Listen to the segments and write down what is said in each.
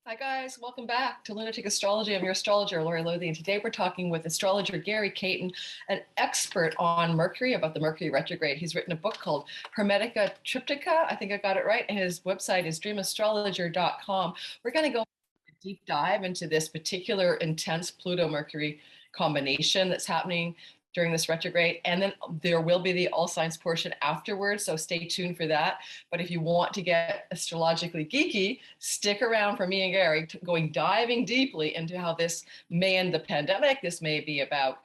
Hi guys, welcome back to Lunatic Astrology. I'm your astrologer, Lori Lothian. Today we're talking with astrologer Gary Caton, an expert on Mercury, about the Mercury retrograde. He's written a book called Hermetica Triptycha. I think I got it right. And his website is dreamastrologer.com. We're going to go a deep dive into this particular intense Pluto-Mercury combination that's happening during this retrograde. And then there will be the all signs portion afterwards. So stay tuned for that. But if you want to get astrologically geeky, stick around for me and Gary going diving deeply into how this may end the pandemic. This may be about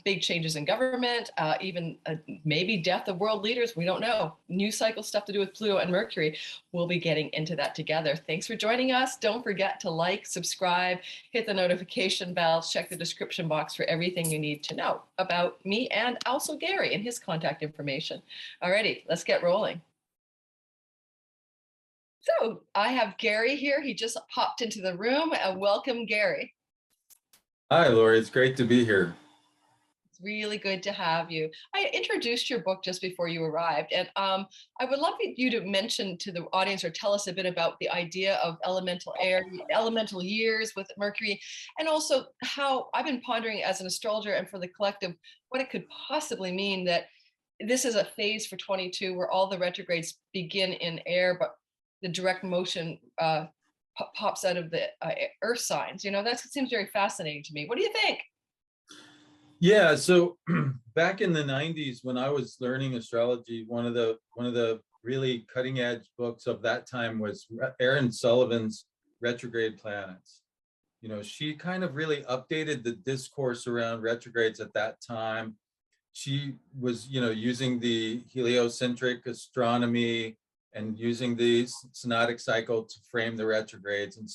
big changes in government, even maybe death of world leaders. We don't know. New cycle stuff to do with Pluto and Mercury. We'll be getting into that together. Thanks for joining us. Don't forget to like, subscribe, hit the notification bell, check the description box for everything you need to know about me and also Gary and his contact information. Alrighty, let's get rolling. So I have Gary here. He just popped into the room. Welcome, Gary. Hi, Lori. It's great to be here. It's really good to have you. I introduced your book just before you arrived, and I would love you to mention to the audience or tell us a bit about the idea of elemental air, elemental years with Mercury, and also how I've been pondering as an astrologer and for the collective, what it could possibly mean that this is a phase for 22 where all the retrogrades begin in air, but the direct motion pops out of the earth signs. You know, that seems very fascinating to me. What do you think? Yeah, so back in the 90s when I was learning astrology, one of the really cutting edge books of that time was Erin Sullivan's Retrograde Planets. You know, she kind of really updated the discourse around retrogrades at that time. She was, you know, using the heliocentric astronomy and using the synodic cycle to frame the retrogrades. And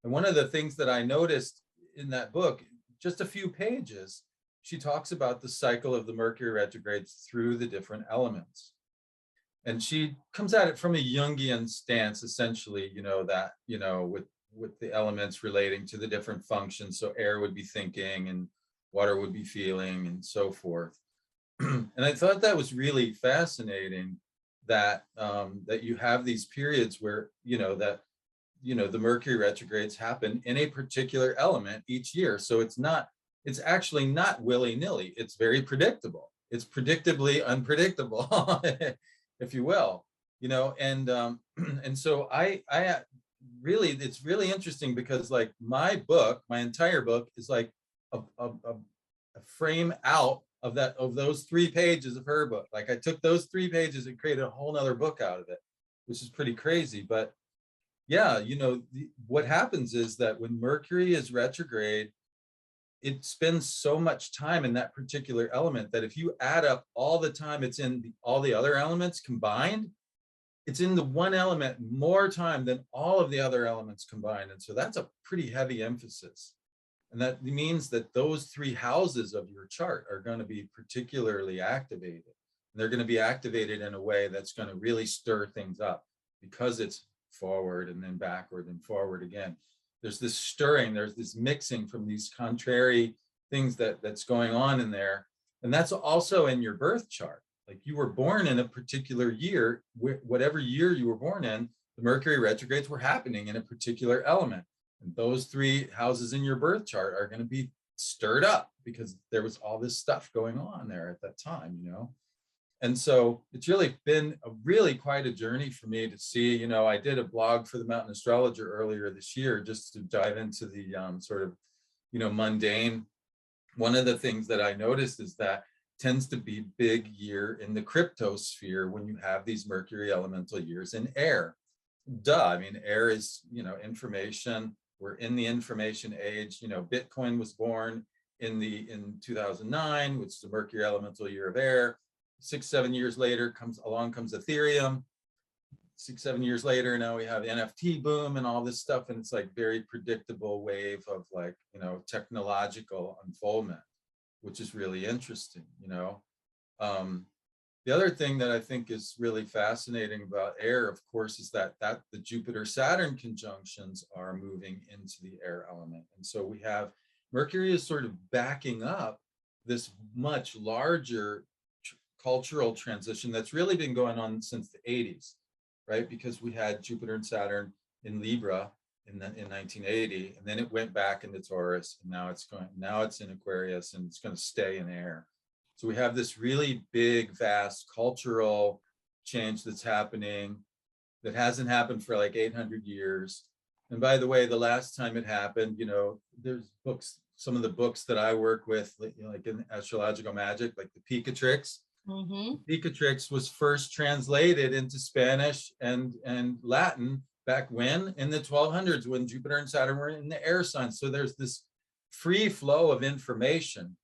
one of the things that I noticed in that book, just a few pages, she talks about the cycle of the Mercury retrogrades through the different elements. And she comes at it from a Jungian stance, essentially, you know, that, you know, with the elements relating to the different functions. So air would be thinking and water would be feeling and so forth. And I thought that was really fascinating that that you have these periods where, the Mercury retrogrades happen in a particular element each year. So it's actually not willy-nilly. It's very predictable. It's predictably unpredictable, if you will, you know, and so I really, it's really interesting because like my entire book is like a frame out of those 3 pages of her book. Like I took those 3 pages and created a whole nother book out of it, which is pretty crazy. But yeah, you know, what happens is that when Mercury is retrograde, it spends so much time in that particular element that if you add up all the time it's in all the other elements combined, it's in the one element more time than all of the other elements combined. And so that's a pretty heavy emphasis. And that means that those 3 houses of your chart are going to be particularly activated. And they're going to be activated in a way that's going to really stir things up because it's forward and then backward and forward again. There's this stirring, there's this mixing from these contrary things that's going on in there. And that's also in your birth chart. Like you were born in a particular year, whatever year you were born in, the Mercury retrogrades were happening in a particular element. And those 3 houses in your birth chart are going to be stirred up because there was all this stuff going on there at that time, you know? And so it's really been quite a journey for me to see, you know, I did a blog for the Mountain Astrologer earlier this year just to dive into the sort of, you know, mundane. One of the things that I noticed is that tends to be big year in the cryptosphere when you have these Mercury elemental years in air. Duh, I mean, air is, you know, information. We're in the information age. You know, Bitcoin was born in 2009, which is the Mercury elemental year of air. 6-7 years later comes Ethereum. 6-7 years later, now we have NFT boom and all this stuff, and it's like very predictable wave of like, you know, technological unfoldment, which is really interesting, you know. The other thing that I think is really fascinating about air, of course, is that the Jupiter-Saturn conjunctions are moving into the air element. And so we have Mercury is sort of backing up this much larger cultural transition that's really been going on since the 80s, right? Because we had Jupiter and Saturn in Libra in 1980, and then it went back into Taurus, and now it's in Aquarius, and it's going to stay in air. So we have this really big, vast cultural change that's happening that hasn't happened for like 800 years. And by the way, the last time it happened, there's books, some of the books that I work with, like in astrological magic, like the Picatrix. Mm-hmm. Picatrix was first translated into Spanish and Latin back when, in the 1200s, when Jupiter and Saturn were in the air signs. So there's this free flow of information.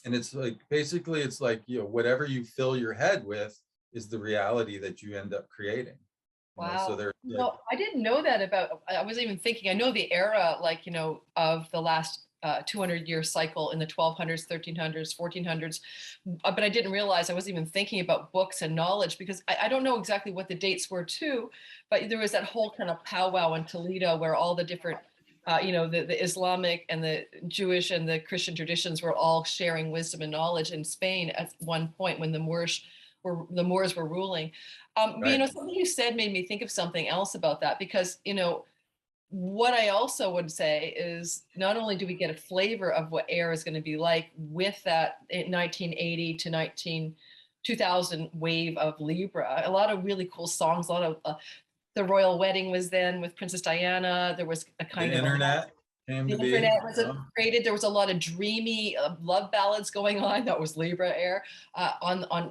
And it's like, basically, it's like, whatever you fill your head with is the reality that you end up creating. Wow. So there's I didn't know that about, I wasn't even thinking, I know the era, like, of the last 200-year cycle in the 1200s, 1300s, 1400s, but I didn't realize, I wasn't even thinking about books and knowledge, because I don't know exactly what the dates were too, but there was that whole kind of powwow in Toledo where all the different, the Islamic and the Jewish and the Christian traditions were all sharing wisdom and knowledge in Spain at one point when the Moors were ruling. right. Something you said made me think of something else about that, because, what I also would say is, not only do we get a flavor of what air is going to be like with that 1980 to 2000 wave of Libra, a lot of really cool songs, a lot of the royal wedding was then with Princess Diana. There was a kind The of internet came the to be. internet was created. There was a lot of dreamy love ballads going on. That was Libra air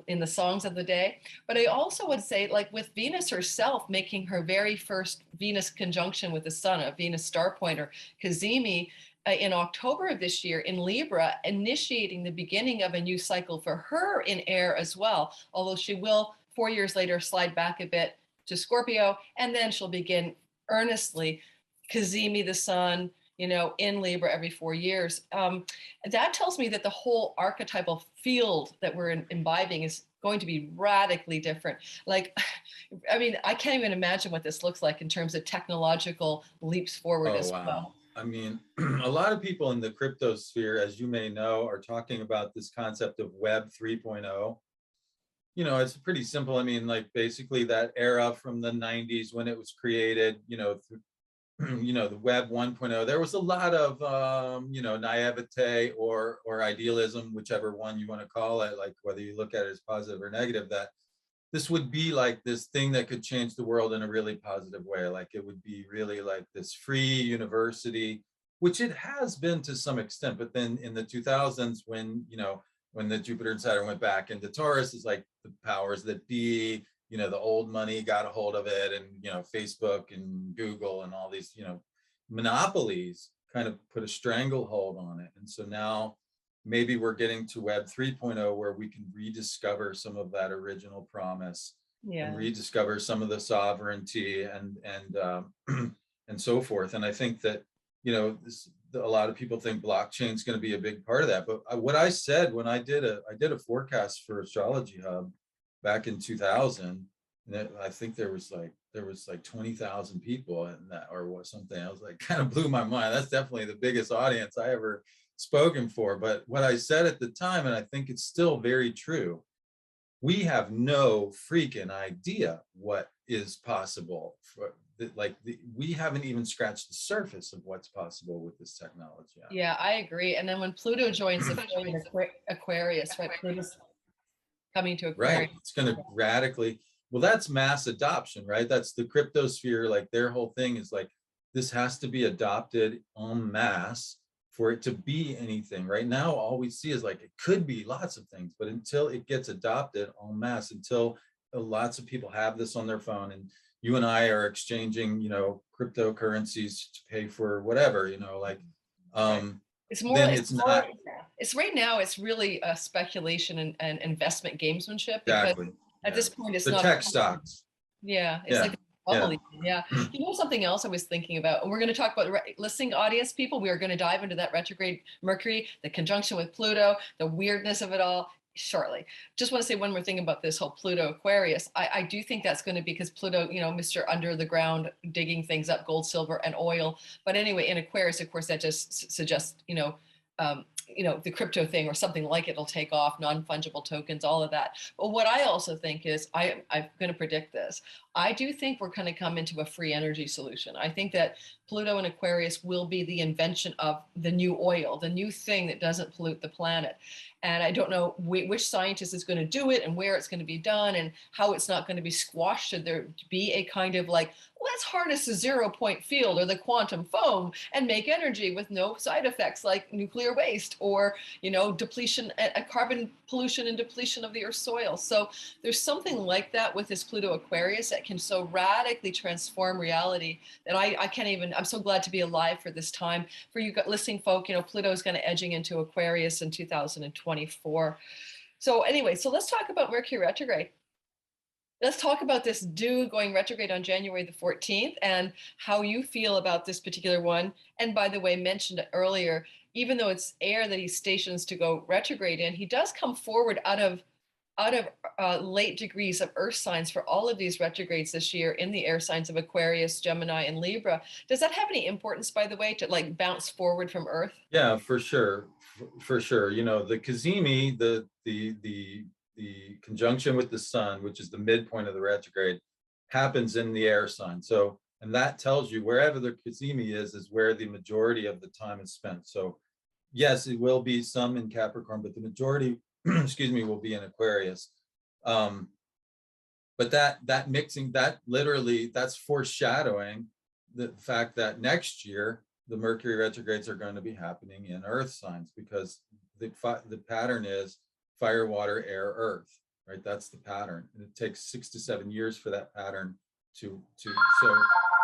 in the songs of the day. But I also would say, like with Venus herself making her very first Venus conjunction with the Sun, a Venus star pointer, Cazimi, in October of this year in Libra, initiating the beginning of a new cycle for her in air as well. Although she will 4 years later slide back a bit to Scorpio, and then she'll begin earnestly Cazimi the Sun, in Libra every 4 years. That tells me that the whole archetypal field that we're imbibing is going to be radically different. Like, I mean, I can't even imagine what this looks like in terms of technological leaps forward as well. I mean, a lot of people in the crypto sphere, as you may know, are talking about this concept of Web 3.0. It's pretty simple. I mean, like basically that era from the 90s when it was created, the Web 1.0, there was a lot of, naivete or idealism, whichever one you want to call it, like whether you look at it as positive or negative, that this would be like this thing that could change the world in a really positive way. Like it would be really like this free university, which it has been to some extent. But then in the 2000s, when the Jupiter and Saturn went back into Taurus, is like the powers that be, the old money got a hold of it, and Facebook and Google and all these monopolies kind of put a stranglehold on it. And so now maybe we're getting to Web 3.0, where we can rediscover some of that original promise, and rediscover some of the sovereignty and and so forth. And I think that a lot of people think blockchain is going to be a big part of that. But what I said when I did a forecast for Astrology Hub back in 2000, and I think there was like 20,000 people in that or something. I was like, kind of blew my mind. That's definitely the biggest audience I ever spoken for. But what I said at the time, and I think it's still very true, we have no freaking idea what is possible we haven't even scratched the surface of what's possible with this technology. Yeah, I agree. And then when Pluto joins the Aquarius, right? Pluto's coming to Aquarius. Right. It's going to radically, well, that's mass adoption, right? That's the cryptosphere. Like their whole thing is like, this has to be adopted en masse for it to be anything. Right now, all we see is like, it could be lots of things, but until it gets adopted en masse, until lots of people have this on their phone, and you and I are exchanging, cryptocurrencies to pay for whatever, it's more, it's right now, it's really a speculation and investment gamesmanship, because at this point, it's the not tech stocks. Yeah, it's like a bubble. Yeah. Something else I was thinking about, and we're going to talk about listening audience people. We are going to dive into that retrograde Mercury, the conjunction with Pluto, the weirdness of it all shortly. Just want to say one more thing about this whole Pluto Aquarius. I do think that's going to be because Pluto, Mr. Under the ground, digging things up, gold, silver, and oil. But anyway, in Aquarius, of course, that just suggests, the crypto thing or something like it'll take off, non-fungible tokens, all of that. But what I also think is, I'm going to predict this. I do think we're going to come into a free energy solution. I think that Pluto in Aquarius will be the invention of the new oil, the new thing that doesn't pollute the planet. And I don't know which scientist is going to do it and where it's going to be done and how it's not going to be squashed. Should there be a kind of like, let's harness the 0-point field or the quantum foam and make energy with no side effects like nuclear waste or, you know, depletion, a carbon pollution and depletion of the Earth's soil. So there's something like that with this Pluto Aquarius that can so radically transform reality that I can't even, I'm so glad to be alive for this time. For you listening folk, you know, Pluto is going to edging into Aquarius in 2024. So anyway, so let's talk about Mercury retrograde. Let's talk about this dude going retrograde on January the 14th and how you feel about this particular one. And by the way, mentioned earlier, even though it's air that he stations to go retrograde in, he does come forward out of late degrees of earth signs for all of these retrogrades this year in the air signs of Aquarius, Gemini, and Libra. Does that have any importance, by the way, to like bounce forward from earth? Yeah, for sure. For sure. You know, the Cazimi, the conjunction with the sun, which is the midpoint of the retrograde, happens in the air sign. So, and that tells you wherever the Cazimi is where the majority of the time is spent. So yes, it will be some in Capricorn, but the majority, excuse me, will be in Aquarius. But that mixing, that literally, that's foreshadowing the fact that next year, the Mercury retrogrades are going to be happening in earth signs because the pattern is fire, water, air, earth, right? That's the pattern. And it takes 6 to 7 years for that pattern to so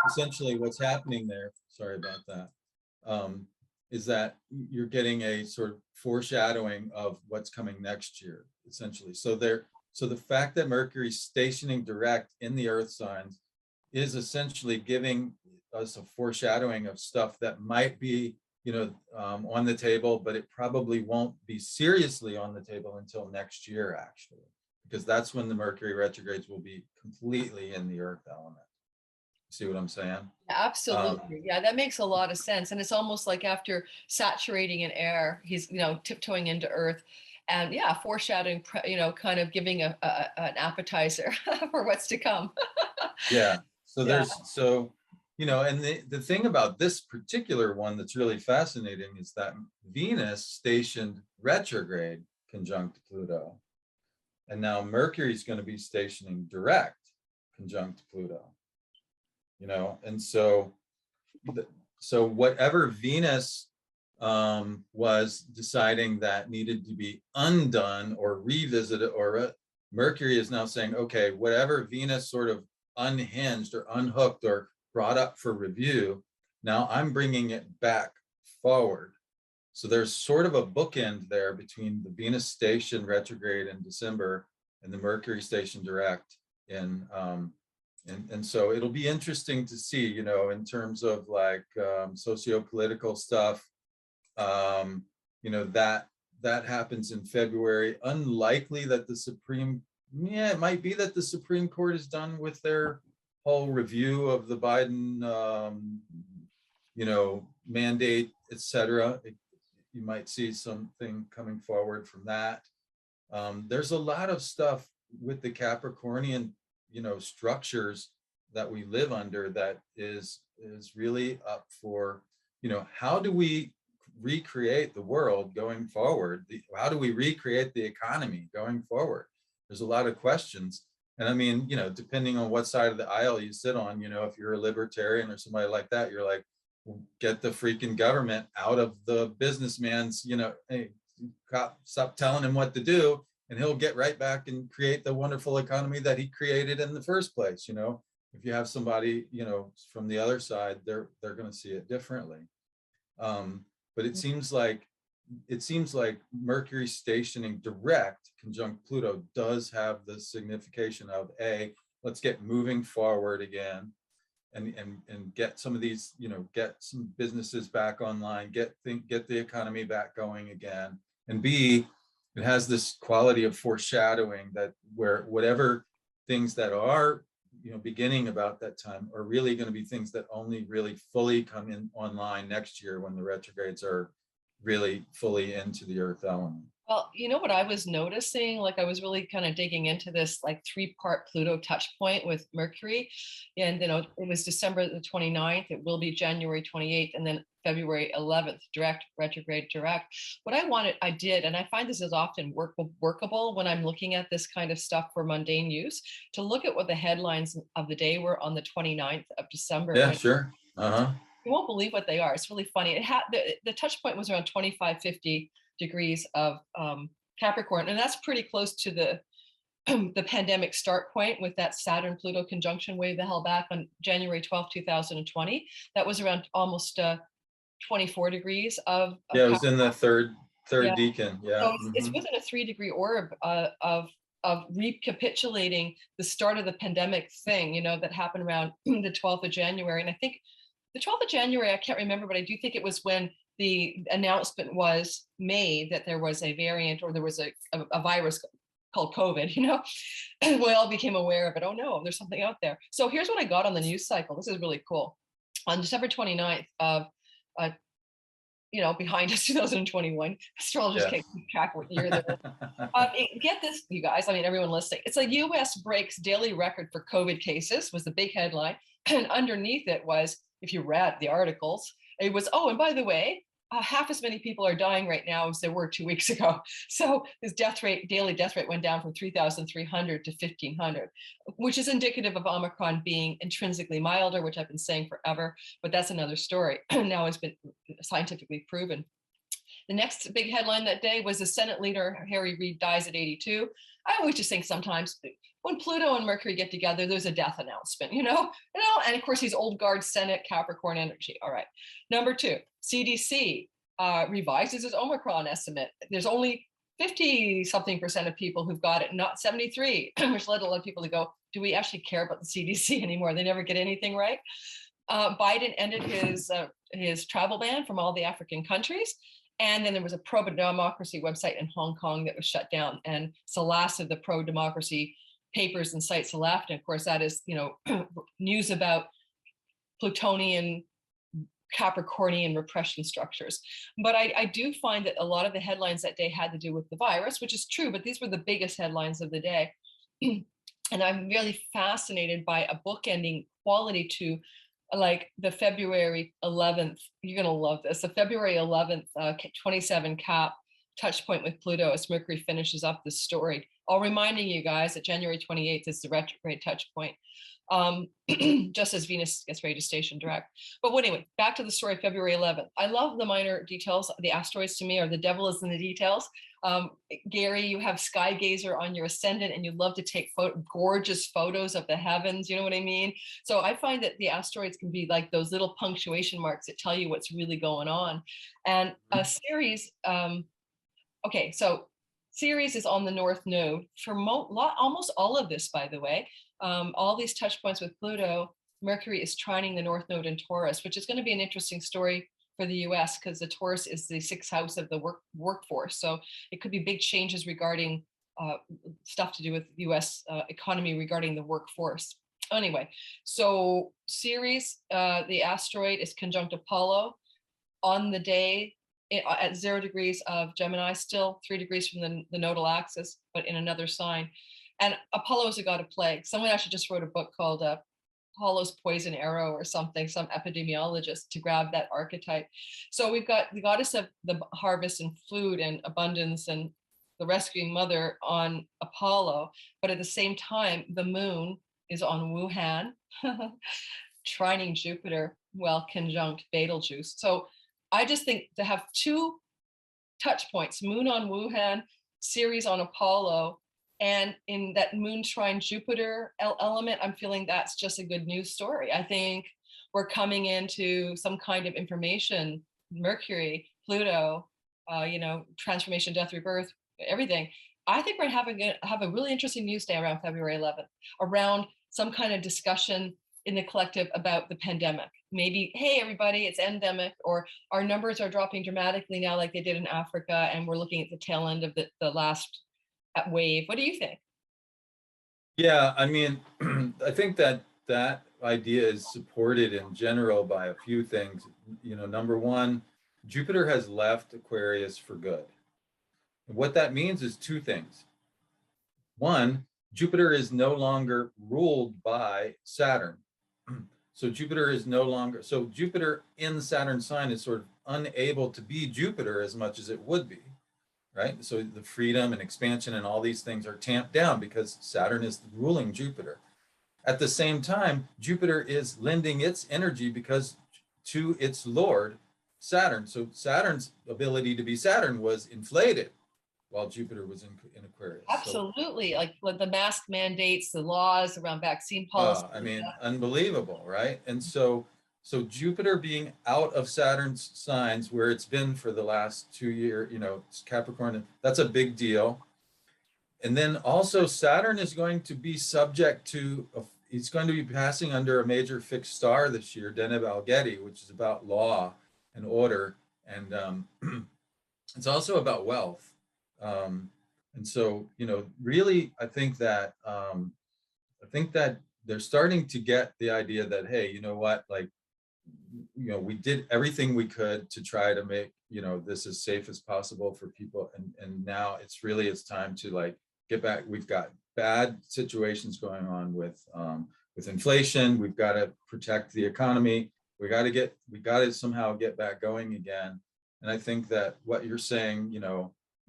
essentially what's happening there, sorry about that, is that you're getting a sort of foreshadowing of what's coming next year, essentially. So the fact that Mercury's stationing direct in the earth signs is essentially giving us a foreshadowing of stuff that might be, you know, on the table, but it probably won't be seriously on the table until next year, actually, because that's when the Mercury retrogrades will be completely in the earth element. See what I'm saying? Absolutely. Yeah, that makes a lot of sense. And it's almost like after saturating in air, he's, you know, tiptoeing into earth and yeah, foreshadowing, you know, kind of giving an appetizer for what's to come. Yeah. So Yeah. you know, and the thing about this particular one that's really fascinating is that Venus stationed retrograde conjunct Pluto. And now Mercury is going to be stationing direct conjunct Pluto. You know, and so whatever Venus was deciding that needed to be undone or revisited, or Mercury is now saying, okay, whatever Venus sort of unhinged or unhooked or brought up for review, now I'm bringing it back forward. So there's sort of a bookend there between the Venus station retrograde in December and the Mercury station direct in and so it'll be interesting to see, you know, in terms of like socio-political stuff, you know, that happens in February. Unlikely that the it might be that the Supreme Court is done with their whole review of the Biden, you know, mandate, etc. You might see something coming forward from that. There's a lot of stuff with the Capricornian, you know, structures that we live under that is really up for, you know, how do we recreate the world going forward? How do we recreate the economy going forward? There's a lot of questions. And I mean, you know, depending on what side of the aisle you sit on, you know, if you're a libertarian or somebody like that, you're like, get the freaking government out of the businessman's, you know, hey, stop telling him what to do, and he'll get right back and create the wonderful economy that he created in the first place. You know, if you have somebody, you know, from the other side, they're going to see it differently. But it seems like Mercury stationing direct conjunct Pluto does have the signification of let's get moving forward again, and get some of these, you know, get some businesses back online, get the economy back going again, and B, it has this quality of foreshadowing that where whatever things that are, you know, beginning about that time are really going to be things that only really fully come in online next year when the retrogrades are really fully into the earth element. Well, you know what I was noticing? Like I was really kind of digging into this like three-part Pluto touch point with Mercury. And it was December the 29th, it will be January 28th, and then February 11th, direct, retrograde, direct. What I wanted, I did, and I find this is often workable when I'm looking at this kind of stuff for mundane use, to look at what the headlines of the day were on the 29th of December. Yeah, When sure. you won't believe what they are. It's really funny. It had the touch point was around 2550 degrees of Capricorn, and that's pretty close to the the pandemic start point with that Saturn Pluto conjunction way the hell back on January 12th, 2020. That was around almost 24 degrees of Yeah, it was in Capricorn. the third Yeah. decan. Yeah. So it's within a 3 degree orb of recapitulating the start of the pandemic thing, that happened around the 12th of January. And I think the 12th of January, I can't remember, but I do think it was when the announcement was made that there was a variant, or there was a virus called COVID, and we all became aware of it. Oh no, there's something out there. So here's what I got on the news cycle. This is really cool. On December 29th of, uh, behind us, 2021, astrologers Yeah. can't keep track what year they're in. Get this, you guys, I mean, everyone listening. It's a US breaks daily record for COVID cases was the big headline. And underneath it was, if you read the articles, it was, oh, and by the way, half as many people are dying right now as there were 2 weeks ago. So his daily death rate went down from 3,300 to 1,500, which is indicative of Omicron being intrinsically milder, which I've been saying forever, but that's another story. Now it's been scientifically proven. The next big headline that day was the Senate leader, Harry Reid, dies at 82. I always just think sometimes when Pluto and Mercury get together, there's a death announcement, and of course he's old guard Senate, Capricorn energy. All right. Number two, CDC revises his Omicron estimate. There's only 50 something percent of people who've got it, not 73, which led a lot of people to go, do we actually care about the CDC anymore? They never get anything right. Biden ended his travel ban from all the African countries. And then there was a pro-democracy website in Hong Kong that was shut down. And it's the last of the pro-democracy papers and sites left. And of course, that is, news about Plutonian, Capricornian repression structures. But I do find that a lot of the headlines that day had to do with the virus, which is true, but these were the biggest headlines of the day. And I'm really fascinated by a bookending quality to like the February 11th, you're going to love this, the February 11th, 27 cap touch point with Pluto as Mercury finishes up the story. All reminding you guys that January 28th is the retrograde touch point, just as Venus gets ready to station direct. But anyway, back to the story, February 11th. I love the minor details. The asteroids to me are the devil is in the details. Gary, you have sky gazer on your ascendant and you love to take gorgeous photos of the heavens. You know what I mean? So I find that the asteroids can be like those little punctuation marks that tell you what's really going on. And Ceres, okay, so Ceres is on the North Node for almost all of this, by the way. All these touch points with Pluto, Mercury is trining the North Node in Taurus, which is going to be an interesting story for the US because the Taurus is the sixth house of the workforce. So it could be big changes regarding stuff to do with the US economy regarding the workforce. Anyway, so Ceres, the asteroid, is conjunct Apollo on the day at 0 degrees of Gemini, still 3 degrees from the nodal axis, but in another sign. And Apollo is a god of plague. Someone actually just wrote a book called Apollo's Poison Arrow or something, some epidemiologist to grab that archetype. So we've got the goddess of the harvest and food and abundance and the rescuing mother on Apollo, but at the same time, the moon is on Wuhan, trining Jupiter, well, conjunct Betelgeuse. So I just think to have two touch points, moon on Wuhan, Ceres on Apollo, and in that moon trine Jupiter element, I'm feeling that's just a good news story. I think we're coming into some kind of information, Mercury, Pluto, transformation, death, rebirth, everything. I think we're having have a really interesting news day around February 11th, around some kind of discussion in the collective about the pandemic. Maybe, hey, everybody, it's endemic, or our numbers are dropping dramatically now like they did in Africa, and we're looking at the tail end of the last wave. What do you think? Yeah, I mean, I think that idea is supported in general by a few things. Number one, Jupiter has left Aquarius for good. What that means is two things. One, Jupiter is no longer ruled by Saturn. So Jupiter is no longer, so Jupiter in Saturn's sign is sort of unable to be Jupiter as much as it would be, right? So the freedom and expansion and all these things are tamped down because Saturn is ruling Jupiter. At the same time, Jupiter is lending its energy because to its lord, Saturn. So Saturn's ability to be Saturn was inflated while Jupiter was in Aquarius. Absolutely. Like the mask mandates, the laws around vaccine policy. I mean, unbelievable, right? And so Jupiter being out of Saturn's signs where it's been for the last 2 years, Capricorn, that's a big deal. And then also Saturn is going to be subject to, he's going to be passing under a major fixed star this year, Deneb Algedi, which is about law and order. And it's also about wealth. And so, really, I think that they're starting to get the idea that, hey, you know what, like, we did everything we could to try to make, this as safe as possible for people. And now it's time to like get back. We've got bad situations going on with inflation. We've got to protect the economy. We got to somehow get back going again. And I think that what you're saying,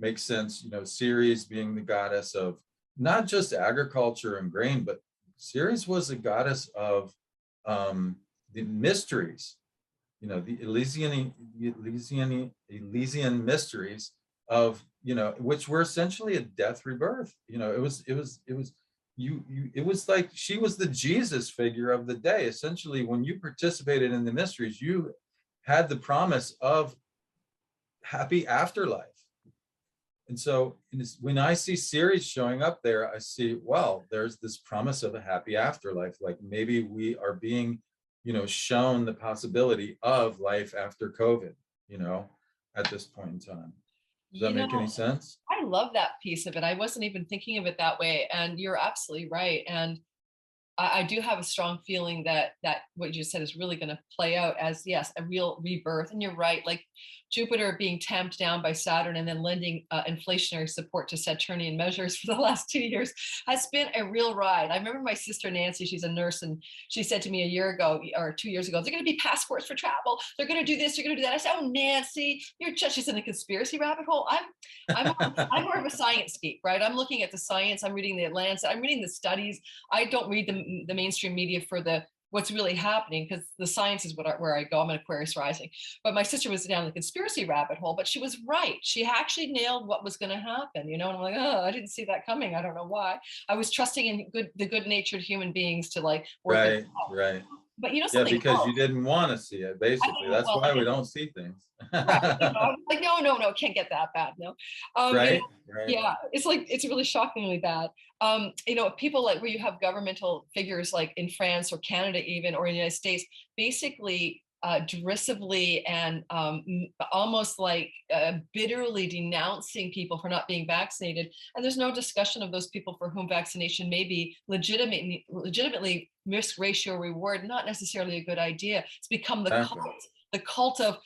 makes sense. Ceres being the goddess of not just agriculture and grain, but Ceres was a goddess of the mysteries, the Elysian mysteries of, which were essentially a death rebirth. It was like she was the Jesus figure of the day. Essentially, when you participated in the mysteries, you had the promise of happy afterlife. And so when I see Ceres showing up there, I see, well, there's this promise of a happy afterlife. Like maybe we are being, shown the possibility of life after COVID, at this point in time. Does that make any sense? I love that piece of it. I wasn't even thinking of it that way. And you're absolutely right. And I do have a strong feeling that what you said is really going to play out as, yes, a real rebirth. And you're right, like Jupiter being tamped down by Saturn and then lending inflationary support to Saturnian measures for the last 2 years has been a real ride. I remember my sister Nancy, she's a nurse, and she said to me a year ago or 2 years ago, they're going to be passports for travel. They're going to do this, they're going to do that. I said, oh, Nancy, she's in a conspiracy rabbit hole. I'm more of a science geek, right? I'm looking at the science. I'm reading the Atlantic. I'm reading the studies. I don't read the mainstream media for what's really happening, because the science is where I go. I'm an Aquarius rising. But my sister was down the conspiracy rabbit hole, but she was right. She actually nailed what was going to happen, and I'm like, oh, I didn't see that coming. I don't know why. I was trusting in the good-natured human beings to like work it out. Right. But something because else. You didn't want to see it, basically. That's why we don't see things. Right. I was like, no, can't get that bad. No. Right. Yeah, it's really shockingly bad. People like where you have governmental figures like in France or Canada even, or in the United States, basically derisively and almost like bitterly denouncing people for not being vaccinated. And there's no discussion of those people for whom vaccination may be legitimately risk ratio reward, not necessarily a good idea. It's become the cult of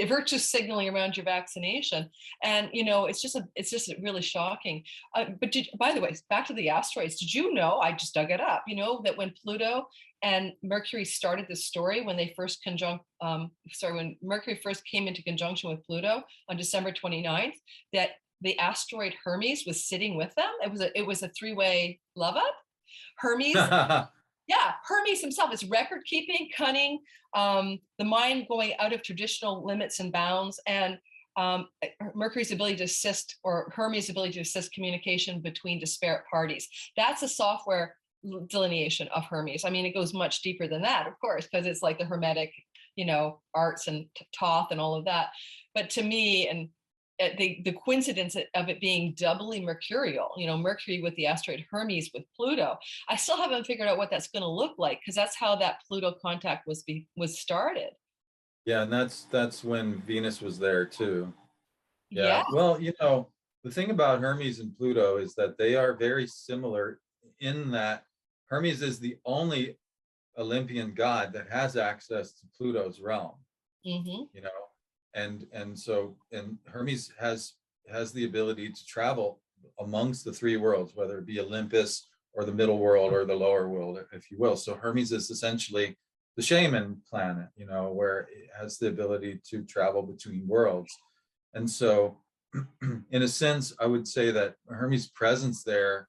virtue signaling around your vaccination. And it's just really shocking. But by the way, back to the asteroids, did you know, I just dug it up, that when Pluto and Mercury started this story, when they first when Mercury first came into conjunction with Pluto on December 29th, that the asteroid Hermes was sitting with them. It was a three-way love up. Hermes yeah, Hermes himself is record keeping, cunning, the mind going out of traditional limits and bounds, and Mercury's ability to assist, or Hermes' ability to assist communication between disparate parties. That's a software delineation of Hermes. I mean, it goes much deeper than that, of course, because it's like the Hermetic, arts and Thoth and all of that. But to me, and the coincidence of it being doubly mercurial, Mercury with the asteroid Hermes with Pluto, I still haven't figured out what that's going to look like, because that's how that Pluto contact was started. Yeah, and that's when Venus was there too. Yeah. Well, the thing about Hermes and Pluto is that they are very similar in that Hermes is the only Olympian god that has access to Pluto's realm. Mm-hmm. And Hermes has has the ability to travel amongst the three worlds, whether it be Olympus or the middle world or the lower world, if you will. So Hermes is essentially the shaman planet, you know, where it has the ability to travel between worlds. And so in a sense, I would say that Hermes' presence there,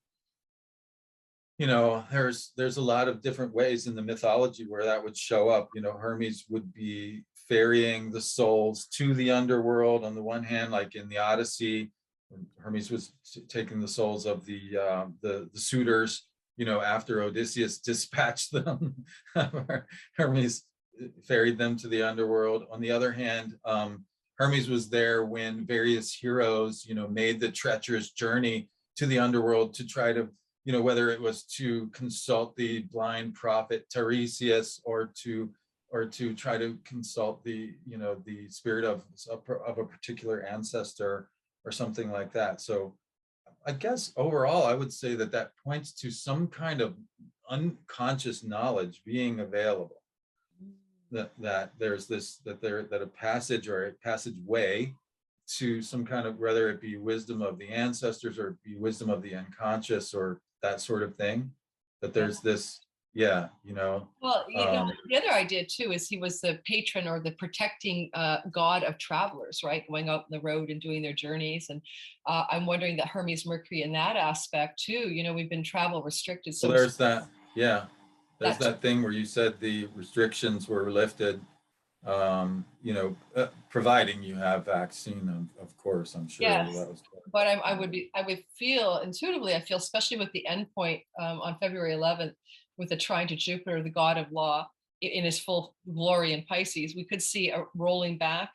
you know, there's a lot of different ways in the mythology where that would show up. You know, Hermes would be ferrying the souls to the underworld on the one hand, like in the Odyssey. Hermes was taking the souls of the suitors, you know, after Odysseus dispatched them. Hermes ferried them to the underworld. On the other hand, Hermes was there when various heroes, you know, made the treacherous journey to the underworld to try to, you know, whether it was to consult the blind prophet Tiresias or to try to consult the, you know, the spirit of a particular ancestor or something like that. So I guess overall, I would say that that points to some kind of unconscious knowledge being available. That there's this, that a passage or a passageway to some kind of, whether it be wisdom of the ancestors or be wisdom of the unconscious or that sort of thing, that there's this, yeah, you know. Well, you know, the other idea too is he was the patron or the protecting god of travelers, right? Going out on the road and doing their journeys. And I'm wondering that Hermes Mercury in that aspect too, you know, we've been travel restricted. So there's that, yeah. There's that thing where you said the restrictions were lifted, you know, providing you have vaccine, of course, I'm sure. Yes. That was but I would feel intuitively, I feel, especially with the endpoint on February 11th, with the trine to Jupiter, the god of law, in his full glory in Pisces, we could see a rolling back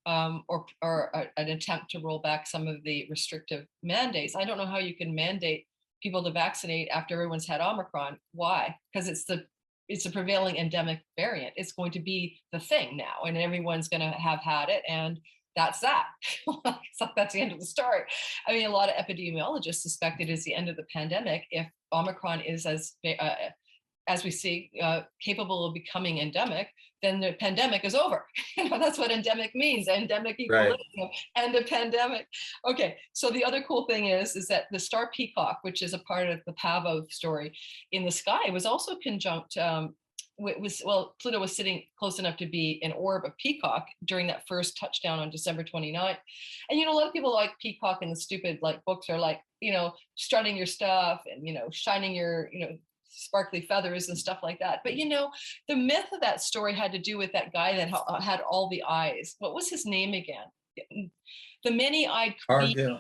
or an attempt to roll back some of the restrictive mandates. I don't know how you can mandate people to vaccinate after everyone's had Omicron. Why? Because it's the prevailing endemic variant. It's going to be the thing now, and everyone's going to have had it, and that's that. So that's the end of the story. I mean, a lot of epidemiologists suspect it is the end of the pandemic if Omicron is as we see, capable of becoming endemic, then the pandemic is over. You know, that's what endemic means. Endemic equilibrium, right. End of pandemic. Okay, so the other cool thing is that the star Peacock, which is a part of the Pavov story in the sky, was also conjunct, Pluto was sitting close enough to be an orb of Peacock during that first touchdown on December 29th. And, you know, a lot of people like Peacock and the stupid like books are like, you know, strutting your stuff and, you know, shining your, you know, sparkly feathers and stuff like that. But, you know, the myth of that story had to do with that guy that had all the eyes. What was his name again? The many-eyed queen.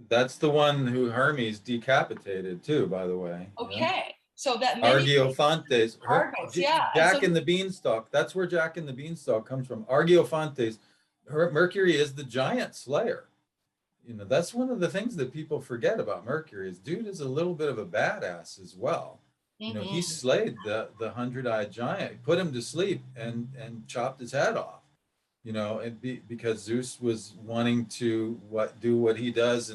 That's the one who Hermes decapitated too, by the way. Okay. Yeah. So that Argiofantes, yeah. Jack and the Beanstalk. That's where Jack and the Beanstalk comes from. Argiofantes. Mercury is the giant slayer. You know, that's one of the things that people forget about Mercury is dude is a little bit of a badass as well. You know, he slayed the 100-eyed giant, put him to sleep and chopped his head off. You know, because Zeus was wanting to do what he does,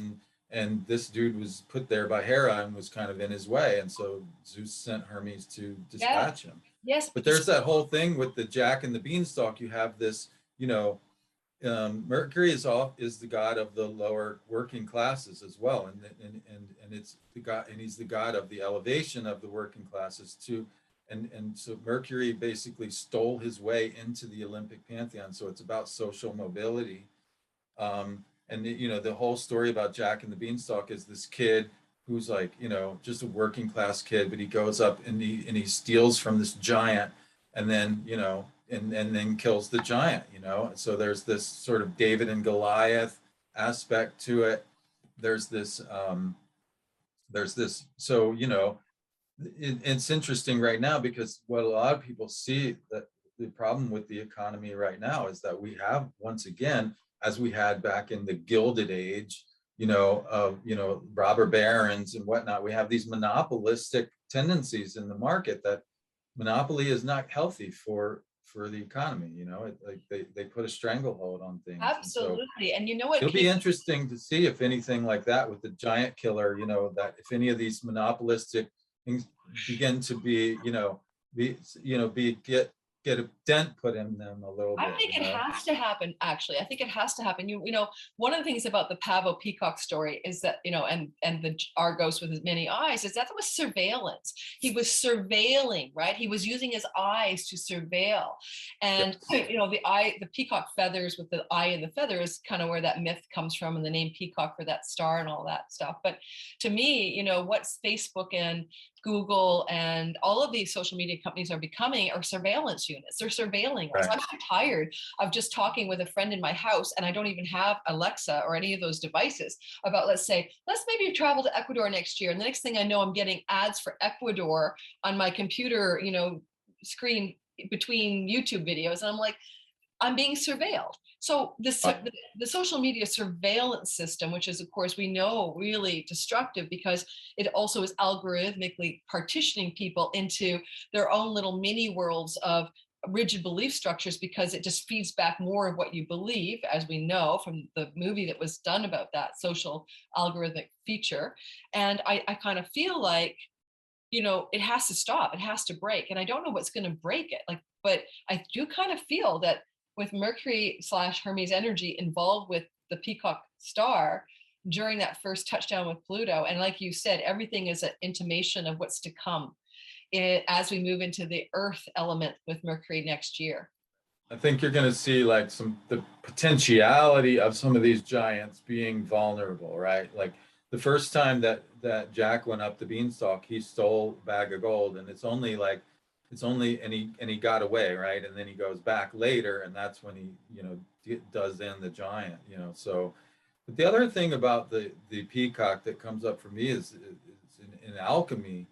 and this dude was put there by Hera and was kind of in his way, and so Zeus sent Hermes to dispatch him. Yes, but there's that whole thing with the Jack and the Beanstalk. You have this, you know, Mercury is the god of the lower working classes as well, and it's the god, and he's the god of the elevation of the working classes too. And so Mercury basically stole his way into the Olympic pantheon. So it's about social mobility. And you know, the whole story about Jack and the Beanstalk is this kid who's like, you know, just a working class kid, but he goes up and he steals from this giant, and then, you know, and then kills the giant, you know. So there's this sort of David and Goliath aspect to it. There's this, so, you know, it's interesting right now because what a lot of people see, that the problem with the economy right now is that we have, once again, as we had back in the Gilded Age, you know, of, you know, robber barons and whatnot, we have these monopolistic tendencies in the market. That monopoly is not healthy for the economy. You know, they put a stranglehold on things. Absolutely. And you know what? It'll be interesting to see if anything like that with the giant killer, you know, that if any of these monopolistic things begin to be, get get a dent put in them a little bit. I think it has to happen, actually. I think it has to happen. You know, one of the things about the Pavo Peacock story is that, you know, and the Argos with his many eyes, is that was surveillance. He was surveilling, right? He was using his eyes to surveil. And, you know, the peacock feathers with the eye and the feather is kind of where that myth comes from, and the name peacock for that star and all that stuff. But to me, you know, what's Facebook and Google and all of these social media companies are becoming are surveillance units. They're surveilling us. Right. I'm tired of just talking with a friend in my house, and I don't even have Alexa or any of those devices, about, let's maybe travel to Ecuador next year. And the next thing I know, I'm getting ads for Ecuador on my computer, you know, screen between YouTube videos. And I'm like, I'm being surveilled. So the social media surveillance system, which is, of course, we know really destructive, because it also is algorithmically partitioning people into their own little mini worlds of rigid belief structures, because it just feeds back more of what you believe, as we know from the movie that was done about that social algorithmic feature. And I kind of feel like, you know, it has to stop, it has to break. And I don't know what's going to break it. Like, but I do kind of feel that with Mercury / Hermes energy involved with the Peacock star during that first touchdown with Pluto, and like you said, everything is an intimation of what's to come as we move into the Earth element with Mercury next year. I think you're going to see like the potentiality of some of these giants being vulnerable, right? Like the first time that Jack went up the beanstalk, he stole a bag of gold, and and he got away, right? And then he goes back later, and that's when he, you know, does end the giant, you know. So, but the other thing about the peacock that comes up for me is in alchemy,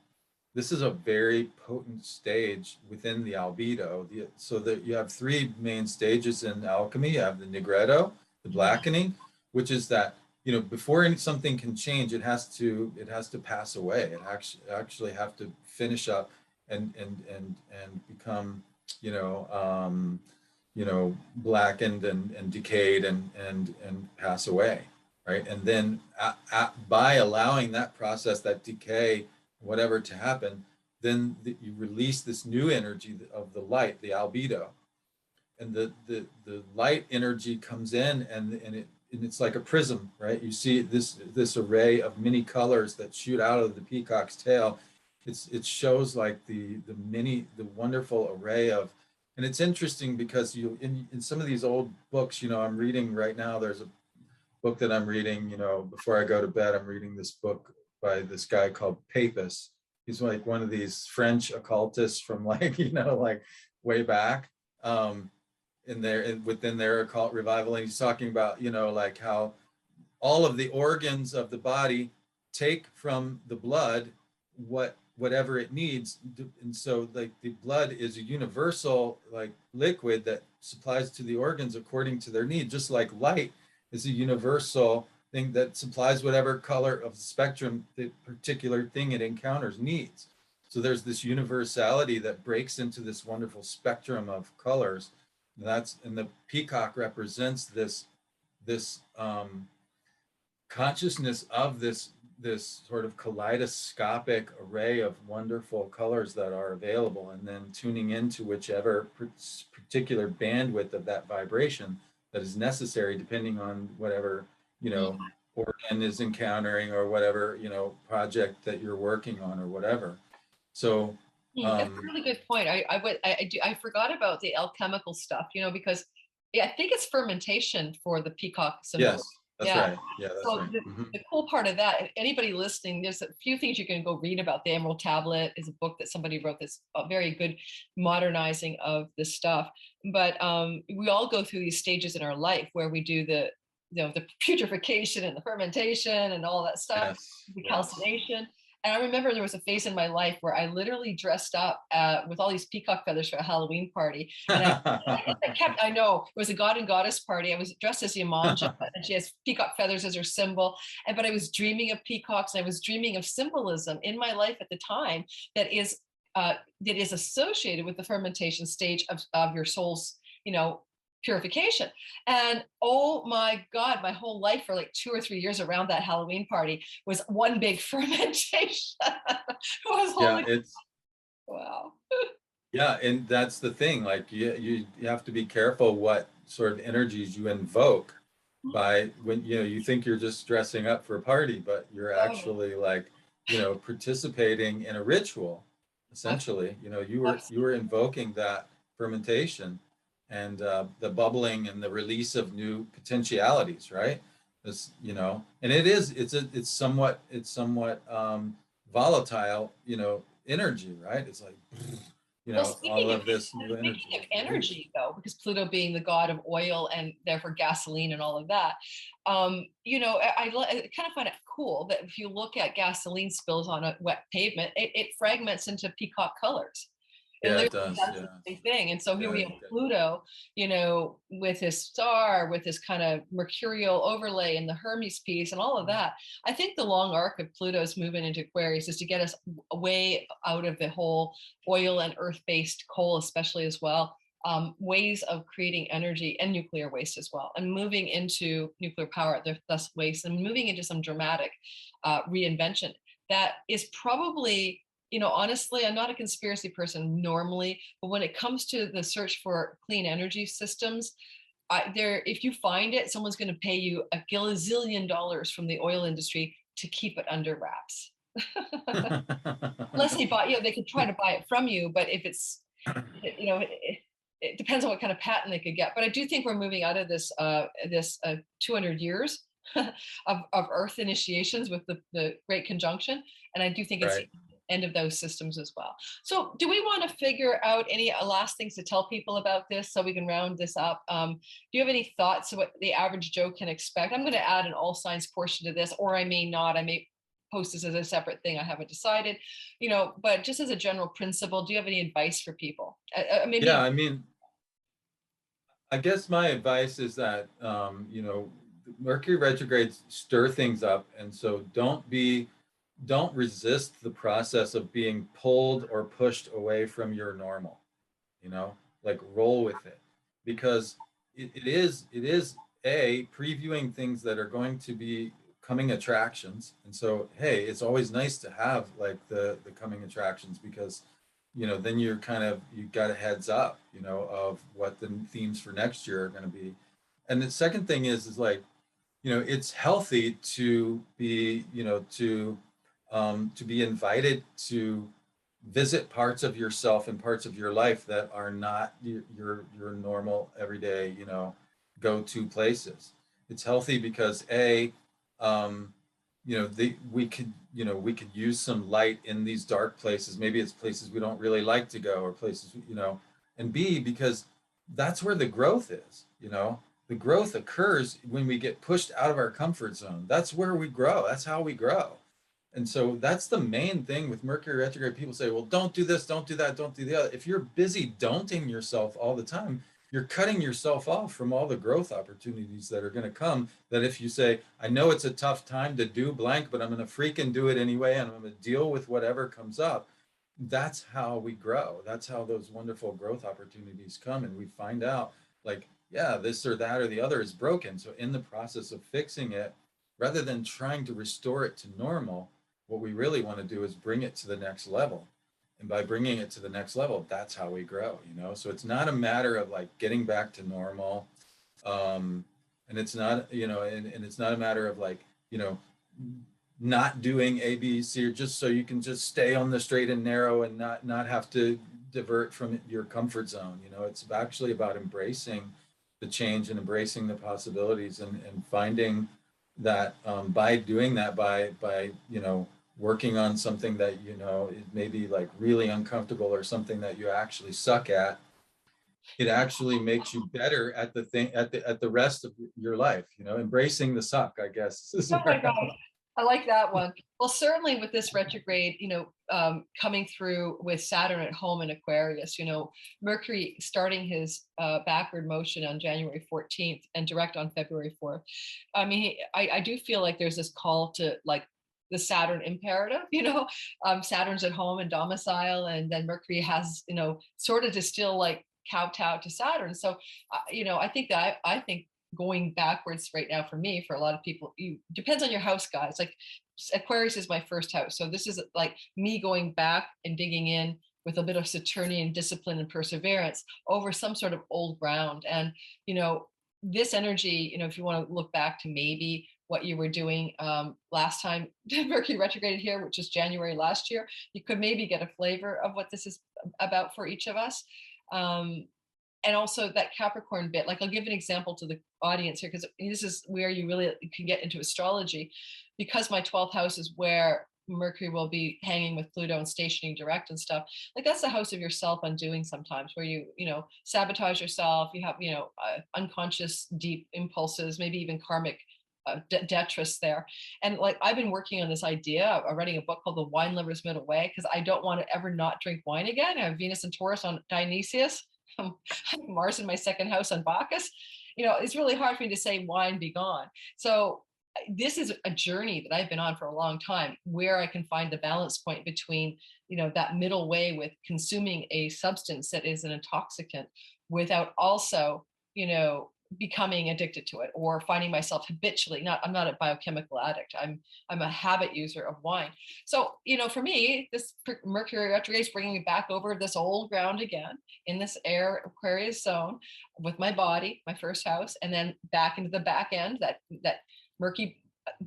this is a very potent stage within the albedo. So that you have three main stages in alchemy. You have the negretto, the blackening, which is that, you know, before something can change, it has to pass away. It actually have to finish up and become, you know, blackened and decayed and pass away, right? And then by allowing that process, that decay, whatever, to happen, then you release this new energy of the light, the albedo, and the light energy comes in, and it's like a prism, right? You see this array of many colors that shoot out of the peacock's tail. It shows like the wonderful array of, and it's interesting because in some of these old books, you know, I'm reading right now, there's a book that I'm reading, you know, before I go to bed, I'm reading this book by this guy called Papus. He's like one of these French occultists from, like, you know, like way back within their occult revival. And he's talking about, you know, like how all of the organs of the body take from the blood whatever it needs. And so like the blood is a universal like liquid that supplies to the organs according to their need, just like light is a universal thing that supplies whatever color of the spectrum the particular thing it encounters needs. So there's this universality that breaks into this wonderful spectrum of colors. And the peacock represents this consciousness of this sort of kaleidoscopic array of wonderful colors that are available, and then tuning into whichever particular bandwidth of that vibration that is necessary, depending on wwhatever, you know, organ is encountering, or whatever, you know, project that you're working on, or whatever. So that's a really good point. I forgot about the alchemical stuff, you know, because I think it's fermentation for the peacock symbol. Yes. That's right. Yeah, that's so right. The cool part of that, anybody listening, there's a few things you can go read about. The Emerald Tablet is a book that somebody wrote that's a very good modernizing of this stuff. But we all go through these stages in our life where we do the putrefaction and the fermentation and all that stuff, the calcination. And I remember there was a phase in my life where I literally dressed up with all these peacock feathers for a Halloween party. And I know it was a god and goddess party. I was dressed as Yamanja, and she has peacock feathers as her symbol. But I was dreaming of peacocks, and I was dreaming of symbolism in my life at the time that is associated with the fermentation stage of your soul's, you know, purification. And oh my God, my whole life for like 2 or 3 years around that Halloween party was one big fermentation. It was yeah, it's wow. Yeah, and that's the thing. Like you have to be careful what sort of energies you invoke by when you think you're just dressing up for a party, but you're Oh, actually like, participating in a ritual, essentially. You were invoking that fermentation and the bubbling and the release of new potentialities, right? And it's somewhat volatile, energy, right? It's like well, all of this new energy speaking of is released. energy, though, because Pluto being the god of oil and therefore gasoline and all of that, I kind of find it cool that if you look at gasoline spills on a wet pavement, it fragments into peacock colors. It Yeah, literally it does. does the Yeah, same thing. And so here yeah, we have Pluto, with his star, with his kind of mercurial overlay and the Hermes piece and all of that. I think the long arc of Pluto's movement into Aquarius is to get us way out of the whole oil and earth-based coal, especially as well. Ways of creating energy and nuclear waste as well, and moving into nuclear power, thus waste, and moving into some dramatic reinvention that is probably, honestly, I'm not a conspiracy person normally, but when it comes to the search for clean energy systems, if you find it, someone's going to pay you a gazillion dollars from the oil industry to keep it under wraps. Unless they buy, they could try to buy it from you, but if it's, it depends on what kind of patent they could get. But I do think we're moving out of this 200 years of Earth initiations with the Great Conjunction, and I do think it's the right. end of those systems as well. So, do we want to figure out any last things to tell people about this so we can round this up? Do you have any thoughts of what the average Joe can expect? I'm going to add an all signs portion to this, or I may not. I may post this as a separate thing. I haven't decided, but just as a general principle, do you have any advice for people? Yeah, Maybe. I mean, I guess my advice is that Mercury retrogrades stir things up, and so don't resist the process of being pulled or pushed away from your normal. you know, like roll with it, because it is a previewing things that are going to be coming attractions. And so, hey, it's always nice to have like the coming attractions, because then you got a heads up, of what the themes for next year are going to be. And the second thing is like, it's healthy to be, to be invited to visit parts of yourself and parts of your life that are not your normal everyday, go-to places. It's healthy because we could use some light in these dark places. Maybe it's places we don't really like to go, or places, and B, because that's where the growth is. The growth occurs when we get pushed out of our comfort zone. That's where we grow. That's how we grow. And so that's the main thing with Mercury retrograde. People say, well, don't do this, don't do that, don't do the other. If you're busy daunting yourself all the time, you're cutting yourself off from all the growth opportunities that are going to come. That if you say, I know it's a tough time to do blank, but I'm going to freaking do it anyway, and I'm going to deal with whatever comes up. That's how we grow. That's how those wonderful growth opportunities come. And we find out, like, yeah, this or that or the other is broken. So in the process of fixing it, rather than trying to restore it to normal, what we really want to do is bring it to the next level. And by bringing it to the next level, that's how we grow. So it's not a matter of like getting back to normal. And it's not, and it's not a matter of like, not doing A, B, C, or just so you can just stay on the straight and narrow and not have to divert from your comfort zone. It's actually about embracing the change and embracing the possibilities, and finding that by doing that, by working on something that is maybe like really uncomfortable, or something that you actually suck at, it actually makes you better at the thing, at the rest of your life. Embracing the suck, I guess, is Oh my where God. I like that one. Well, certainly with this retrograde, coming through with Saturn at home in Aquarius, Mercury starting his backward motion on January 14th and direct on February 4th. I mean, I do feel like there's this call to like the Saturn imperative, Saturn's at home and domicile, and then Mercury has, sort of to still like kowtow to Saturn. So, I think going backwards right now for me, for a lot of people, depends on your house, guys. Like Aquarius is my first house, so this is like me going back and digging in with a bit of Saturnian discipline and perseverance over some sort of old ground. And, you know, this energy, you know, if you want to look back to maybe what you were doing last time Mercury retrograded here, which is January last year, you could maybe get a flavor of what this is about for each of us. And also that Capricorn bit, like I'll give an example to the audience here, because this is where you really can get into astrology, because my 12th house is where Mercury will be hanging with Pluto and stationing direct and stuff. Like that's the house of your self undoing sometimes, where you know, sabotage yourself. You have, you know, unconscious deep impulses, maybe even karmic detritus there. And like I've been working on this idea of writing a book called The Wine Lover's Middle Way, because I don't want to ever not drink wine again. I have Venus and Taurus on Dionysius, Mars in my second house on Bacchus. You know, it's really hard for me to say wine be gone. So this is a journey that I've been on for a long time, where I can find the balance point between, you know, that middle way with consuming a substance that is an intoxicant without also, you know, becoming addicted to it, or finding myself habitually I'm not a biochemical addict. I'm a habit user of wine. So, you know, for me, this Mercury retrograde is bringing me back over this old ground again in this air Aquarius zone with my body, my first house, and then back into the back end, that murky,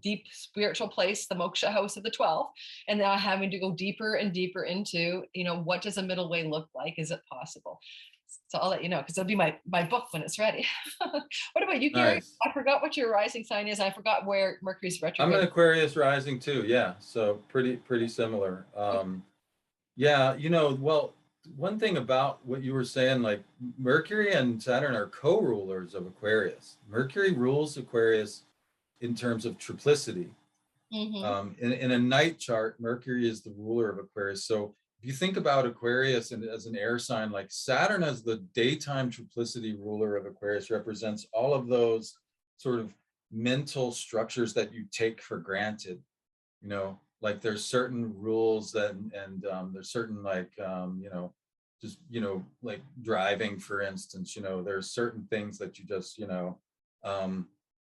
deep spiritual place, the moksha house of the 12th. And now having to go deeper and deeper into, you know, what does a middle way look like? Is it possible? So I'll let you know, because it'll be my book when it's ready. What about you, Gary? Nice. I forgot what your rising sign is. I forgot where Mercury's I'm an retrograde. Aquarius rising too. Yeah. So pretty similar. Yeah, you know, well, one thing about what you were saying, like Mercury and Saturn are co-rulers of Aquarius. Mercury rules Aquarius in terms of triplicity. Mm-hmm. In a night chart, Mercury is the ruler of Aquarius. So if you think about Aquarius and as an air sign, like Saturn as the daytime triplicity ruler of Aquarius represents all of those sort of mental structures that you take for granted. You know, like there's certain rules that, and there's certain like, you know, just, you know, like driving, for instance, you know, there's certain things that you just, you know,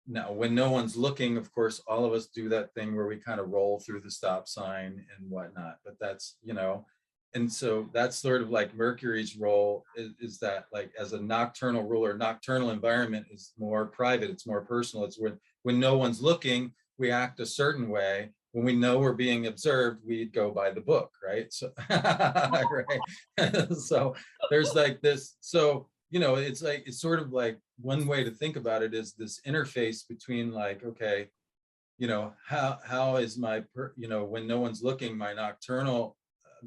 now, when no one's looking, of course, all of us do that thing where we kind of roll through the stop sign and whatnot. But that's, you know, and so that's sort of like Mercury's role is that, like, as a nocturnal ruler, nocturnal environment is more private, it's more personal. It's when no one's looking, we act a certain way. When we know we're being observed, we go by the book, right? So, right. So there's like this. So, you know, it's like, it's sort of like, one way to think about it is this interface between, like, okay, you know, how is my, you know, when no one's looking, my nocturnal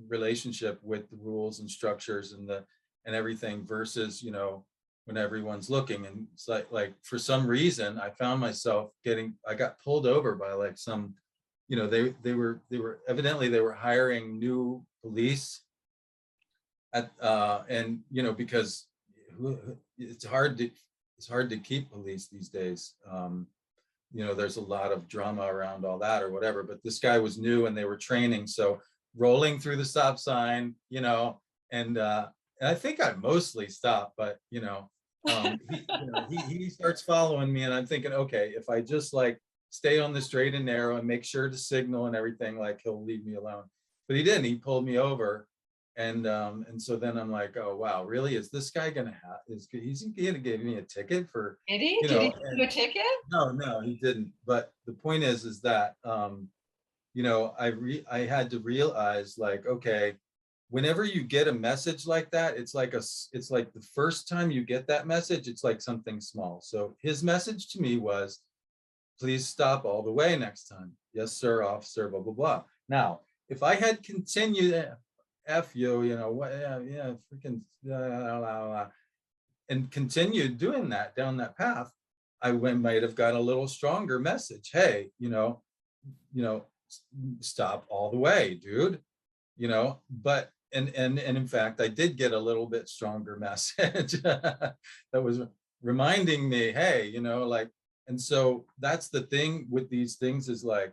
relationship with the rules and structures and everything versus, you know, when everyone's looking. And it's like for some reason, I found myself I got pulled over by like some, you know, they were evidently they were hiring new police at, and, you know, because it's hard to keep police these days. You know, there's a lot of drama around all that or whatever, but this guy was new and they were training. So rolling through the stop sign, you know, and I think I mostly stopped, but, you know, he starts following me and I'm thinking, okay, if I just like stay on the straight and narrow and make sure to signal and everything, like he'll leave me alone. But he didn't, he pulled me over. And so then I'm like, oh wow, really? Is this guy gonna he's gonna give me a ticket for, Did he? you Did he know? give you a ticket? No, he didn't. But the point is that you know, I had to realize, like, okay, whenever you get a message like that, it's like the first time you get that message, it's like something small. So his message to me was, please stop all the way next time. Yes, sir, officer, blah, blah, blah. Now, if I had continued, F you, you know, what, yeah, freaking, and continued doing that down that path, I might have got a little stronger message. Hey, you know, stop all the way, dude. You know, but and in fact, I did get a little bit stronger message that was reminding me, hey, you know, like, and so that's the thing with these things is like,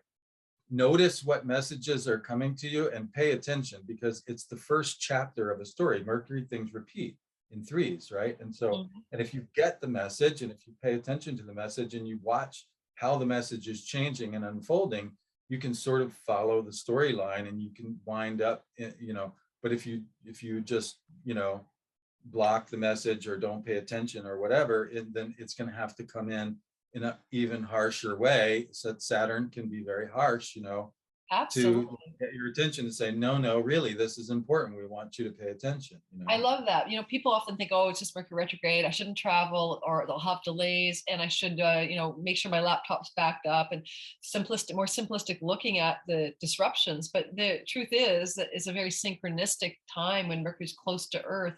notice what messages are coming to you and pay attention, because it's the first chapter of a story. Mercury things repeat in threes, right? And so, and if you get the message and if you pay attention to the message and you watch how the message is changing and unfolding, you can sort of follow the storyline and you can wind up, you know, But if you just, block the message or don't pay attention or whatever, then it's going to have to come in an even harsher way. So Saturn can be very harsh, Absolutely. to get your attention to say, no, really, this is important. We want you to pay attention. I love that. People often think, oh, it's just Mercury retrograde. I shouldn't travel, or they'll have delays, and I should, make sure my laptop's backed up, and more simplistic looking at the disruptions. But the truth is that it's a very synchronistic time when Mercury's close to Earth,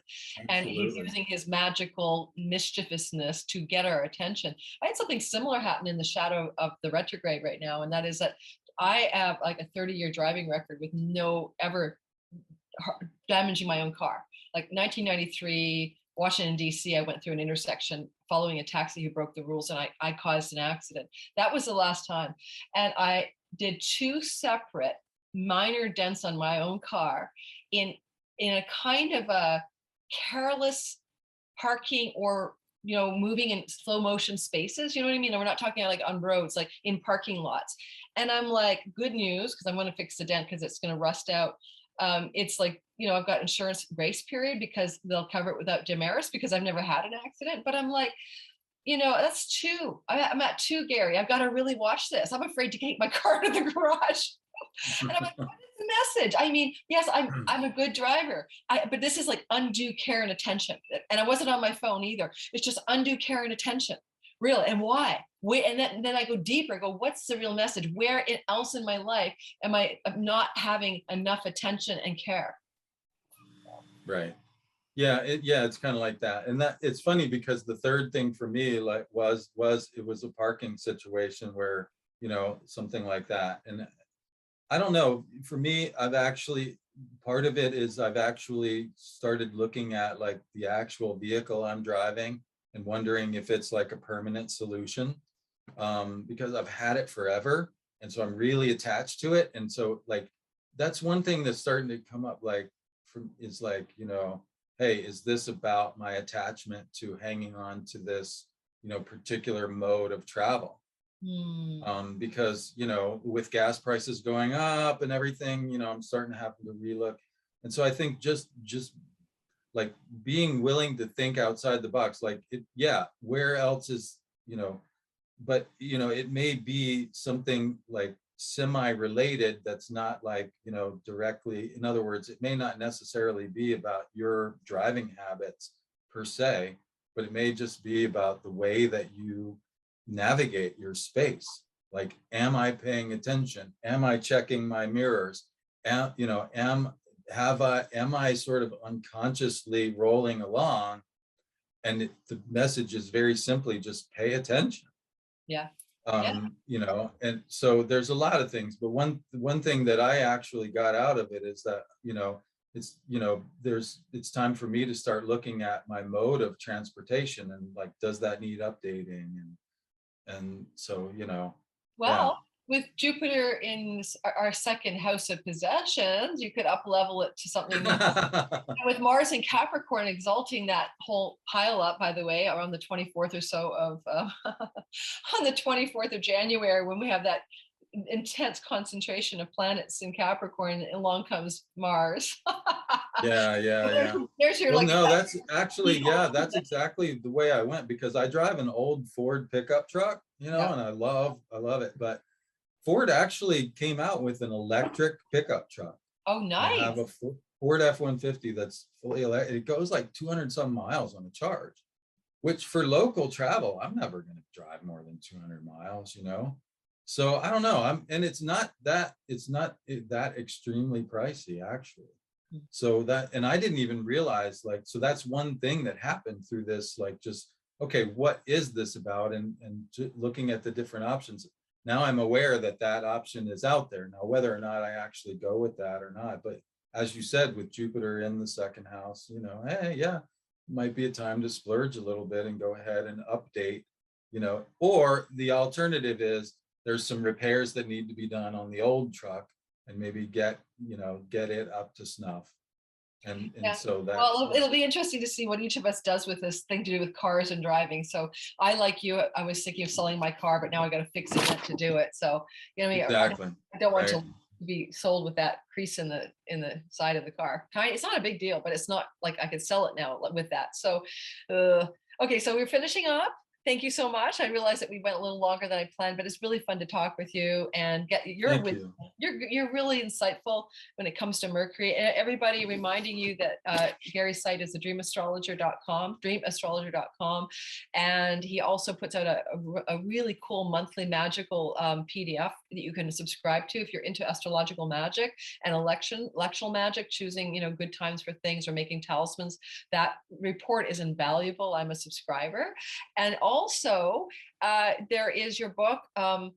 and he's using his magical mischievousness to get our attention. I had something similar happen in the shadow of the retrograde right now, and that is that I have like a 30-year driving record with no ever damaging my own car. Like 1993, Washington, D.C., I went through an intersection following a taxi who broke the rules, and I caused an accident. That was the last time. And I did 2 separate minor dents on my own car in a kind of a careless parking, or moving in slow motion spaces. You know what I mean? And we're not talking like on roads, like in parking lots. And I'm like, good news, because I'm going to fix the dent because it's going to rust out. It's like, I've got insurance grace period because they'll cover it without demerits, because I've never had an accident. But I'm like, that's 2. I'm at 2, Gary. I've got to really watch this. I'm afraid to take my car to the garage. And I'm like, what is the message? I mean, yes, I'm a good driver, but this is like undue care and attention. And I wasn't on my phone either. It's just undue care and attention. Really. And why? And then I go deeper. I go, what's the real message? Where else in my life am I not having enough attention and care? Right. Yeah. It's kind of like that. And that it's funny because the third thing for me was it was a parking situation where, something like that. And I don't know, for me, part of it is I've actually started looking at like the actual vehicle I'm driving and wondering if it's like a permanent solution, because I've had it forever. And so I'm really attached to it. And so like, that's one thing that's starting to come up, is like, hey, is this about my attachment to hanging on to this, particular mode of travel? Because, with gas prices going up and everything, I'm starting to have to relook. And so I think just like being willing to think outside the box, like where else is, but, it may be something like semi-related that's not like, directly, in other words, it may not necessarily be about your driving habits per se, but it may just be about the way that you navigate your space. Like, am I paying attention? Am I checking my mirrors? Am I sort of unconsciously rolling along? And the message is very simply just pay attention. Yeah. And so there's a lot of things, but one thing that I actually got out of it is that, it's time for me to start looking at my mode of transportation and like, does that need updating? And so, well, with Jupiter in our second house of possessions, you could up level it to something. With Mars and Capricorn exalting that whole pile up, by the way, around the 24th or so of, on the 24th of January, when we have that intense concentration of planets in Capricorn, along comes Mars. Yeah. There's your no, that's actually, that's exactly the way I went, because I drive an old Ford pickup truck, and I love it. But Ford actually came out with an electric pickup truck. Oh, nice. I have a Ford F-150 that's fully electric. It goes like 200 some miles on a charge, which for local travel, I'm never going to drive more than 200 miles, So I don't know. And it's not that extremely pricey, actually. So and I didn't even realize, so that's one thing that happened through this, okay, what is this about? And looking at the different options. Now I'm aware that option is out there. Now, whether or not I actually go with that or not, but as you said, with Jupiter in the second house, hey, might be a time to splurge a little bit and go ahead and update, or the alternative is there's some repairs that need to be done on the old truck and maybe get it up to snuff. And so that, well, it'll be interesting to see what each of us does with this thing to do with cars and driving. So I, like you, I was thinking of selling my car, but now I got to fix it to do it. So, exactly. I don't want to be sold with that crease in the side of the car. It's not a big deal, but it's not like I could sell it now with that. So, okay, so we're finishing up. Thank you so much. I realized that we went a little longer than I planned, but it's really fun to talk with you and get Thank you. you're really insightful when it comes to Mercury. And everybody, reminding you that Gary's site is the dreamastrologer.com, and he also puts out a really cool monthly magical PDF that you can subscribe to if you're into astrological magic and electional magic, choosing good times for things or making talismans. That report is invaluable. I'm a subscriber. And also, there is your book. Oh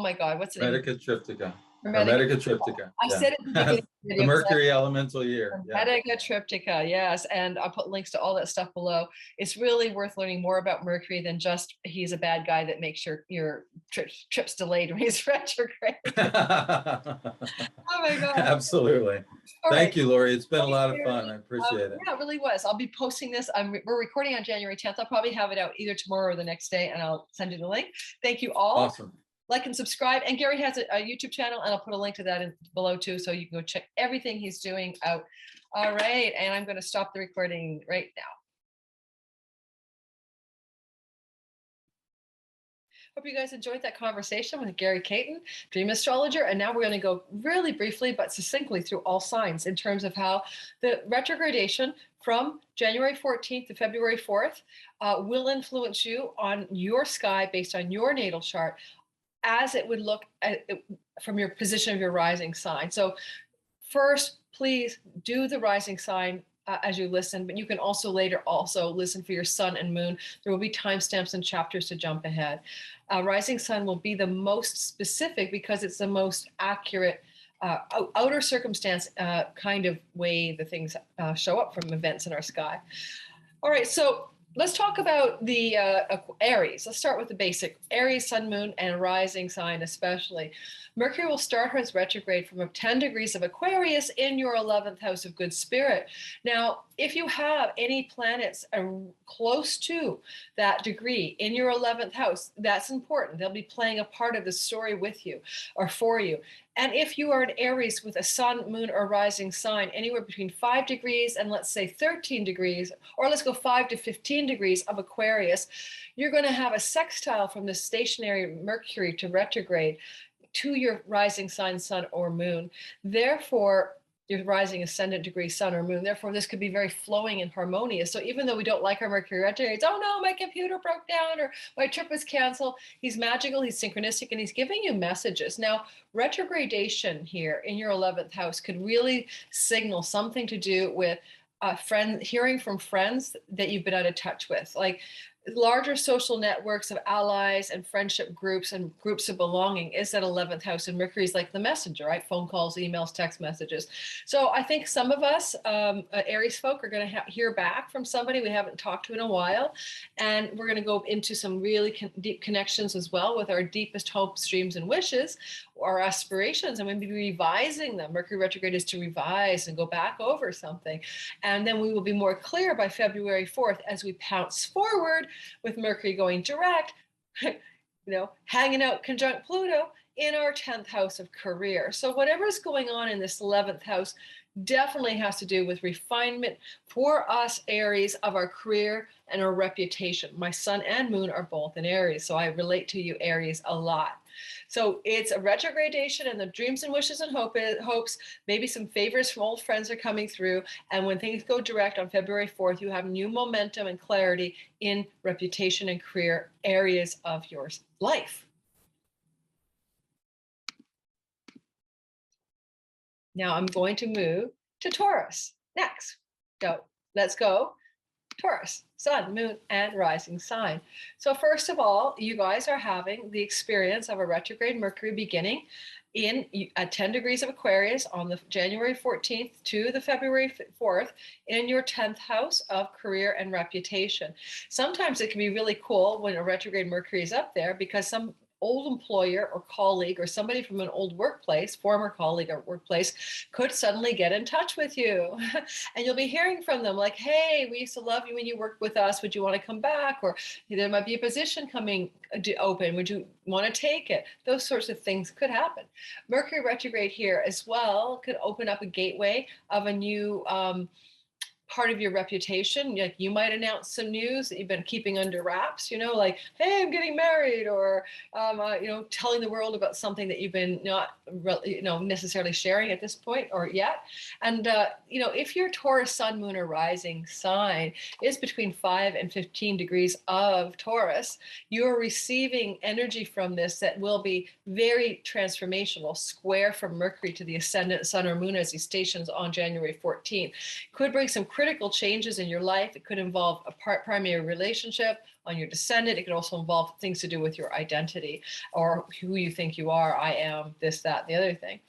my God, what's the name? Hermetica Triptycha. Hermetica Triptycha. I said it in the beginning of the video. The Mercury elemental year. Hermetica Triptycha, yes. And I'll put links to all that stuff below. It's really worth learning more about Mercury than just he's a bad guy that makes your trips delayed when he's retrograde. Oh my God. Absolutely. Thank you, Lori. It's been a lot of fun. I appreciate it. Yeah, it really was. I'll be posting this. We're recording on January 10th. I'll probably have it out either tomorrow or the next day, and I'll send you the link. Thank you all. Awesome. Like and subscribe. And Gary has a YouTube channel, and I'll put a link to that below too, so you can go check everything he's doing out. All right, and I'm going to stop the recording right now. Hope you guys enjoyed that conversation with Gary Caton, Dream Astrologer. And now we're going to go really briefly but succinctly through all signs in terms of how the retrogradation from January 14th to February 4th will influence you on your sky based on your natal chart, as it would look at from your position of your rising sign. So first, please do the rising sign as you listen, but you can also later listen for your sun and moon. There will be timestamps and chapters to jump ahead. Rising sun will be the most specific because it's the most accurate outer circumstance kind of way the things show up from events in our sky. All right, so let's talk about the Aries. Let's start with the basic. Aries, sun, moon, and rising sign especially. Mercury will start its retrograde from 10 degrees of Aquarius in your 11th house of good spirit. Now, if you have any planets close to that degree in your 11th house, that's important. They'll be playing a part of the story with you or for you. And if you are an Aries with a sun, moon, or rising sign, anywhere between 5 degrees and let's say 13 degrees, or let's go 5 to 15 degrees of Aquarius, you're going to have a sextile from the stationary Mercury to retrograde to your rising sign, sun, or moon. Therefore, your rising ascendant degree, sun or moon. Therefore, this could be very flowing and harmonious. So even though we don't like our Mercury retrogrades, oh no, my computer broke down or my trip was canceled, he's magical, he's synchronistic, and he's giving you messages. Now, retrogradation here in your 11th house could really signal something to do with hearing from friends that you've been out of touch with, like larger social networks of allies and friendship groups and groups of belonging is that 11th house, and Mercury is like the messenger, right? Phone calls, emails, text messages. So I think some of us Aries folk are going to hear back from somebody we haven't talked to in a while, and we're going to go into some really deep connections as well with our deepest hopes, dreams, and wishes, our aspirations, and we'll be revising them. Mercury retrograde is to revise and go back over something, and then we will be more clear by February 4th as we pounce forward with Mercury going direct, hanging out conjunct Pluto in our 10th house of career. So whatever's going on in this 11th house definitely has to do with refinement for us Aries of our career and our reputation. My sun and moon are both in Aries, so I relate to you Aries a lot. So it's a retrogradation, and the dreams and wishes and hopes, maybe some favors from old friends are coming through. And when things go direct on February 4th, you have new momentum and clarity in reputation and career areas of your life. Now I'm going to move to Taurus next. So let's go. Taurus, sun, moon, and rising sign. So first of all, you guys are having the experience of a retrograde Mercury beginning at 10 degrees of Aquarius on the January 14th to the February 4th in your 10th house of career and reputation. Sometimes it can be really cool when a retrograde Mercury is up there because some old employer or colleague or somebody from an old workplace, former colleague or workplace, could suddenly get in touch with you. And you'll be hearing from them like, hey, we used to love you when you worked with us. Would you want to come back? Or there might be a position coming open. Would you want to take it? Those sorts of things could happen. Mercury retrograde here as well could open up a gateway of a new part of your reputation. Like you might announce some news that you've been keeping under wraps, like, hey, I'm getting married, or, telling the world about something that you've been not, necessarily sharing at this point or yet. And, if your Taurus sun, moon, or rising sign is between 5 and 15 degrees of Taurus, you're receiving energy from this that will be very transformational, square from Mercury to the ascendant sun or moon as he stations on January 14th. Could bring some critical changes in your life. It could involve a primary relationship on your descendant. It could also involve things to do with your identity or who you think you are. I am this, that, the other thing.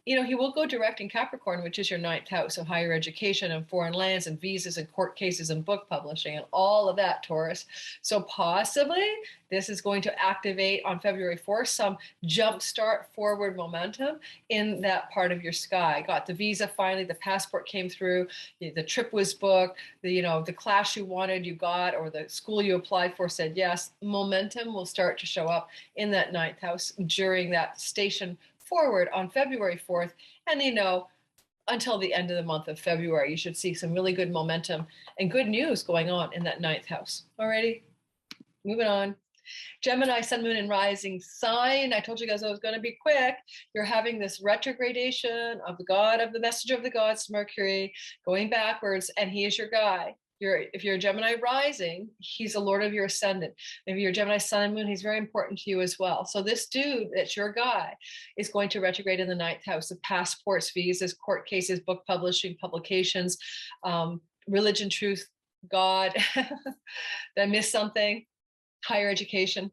He will go direct in Capricorn, which is your 9th house of higher education and foreign lands and visas and court cases and book publishing and all of that, Taurus. So possibly this is going to activate on February 4th some jumpstart forward momentum in that part of your sky. Got the visa finally, the passport came through, the trip was booked, the class you wanted you got, or the school you applied for said yes. Momentum will start to show up in that 9th house during that station forward on February 4th. And until the end of the month of February, you should see some really good momentum and good news going on in that 9th house. Alrighty, moving on. Gemini, sun, moon, and rising sign. I told you guys I was going to be quick. You're having this retrogradation of the god of the messenger of the gods, Mercury, going backwards, and he is your guy. If you're a Gemini rising, he's a lord of your ascendant. If you're a Gemini sun and moon, he's very important to you as well. So this dude that's your guy is going to retrograde in the 9th house of passports, visas, court cases, book publishing, publications, religion, truth, God. Did I miss something? Higher education.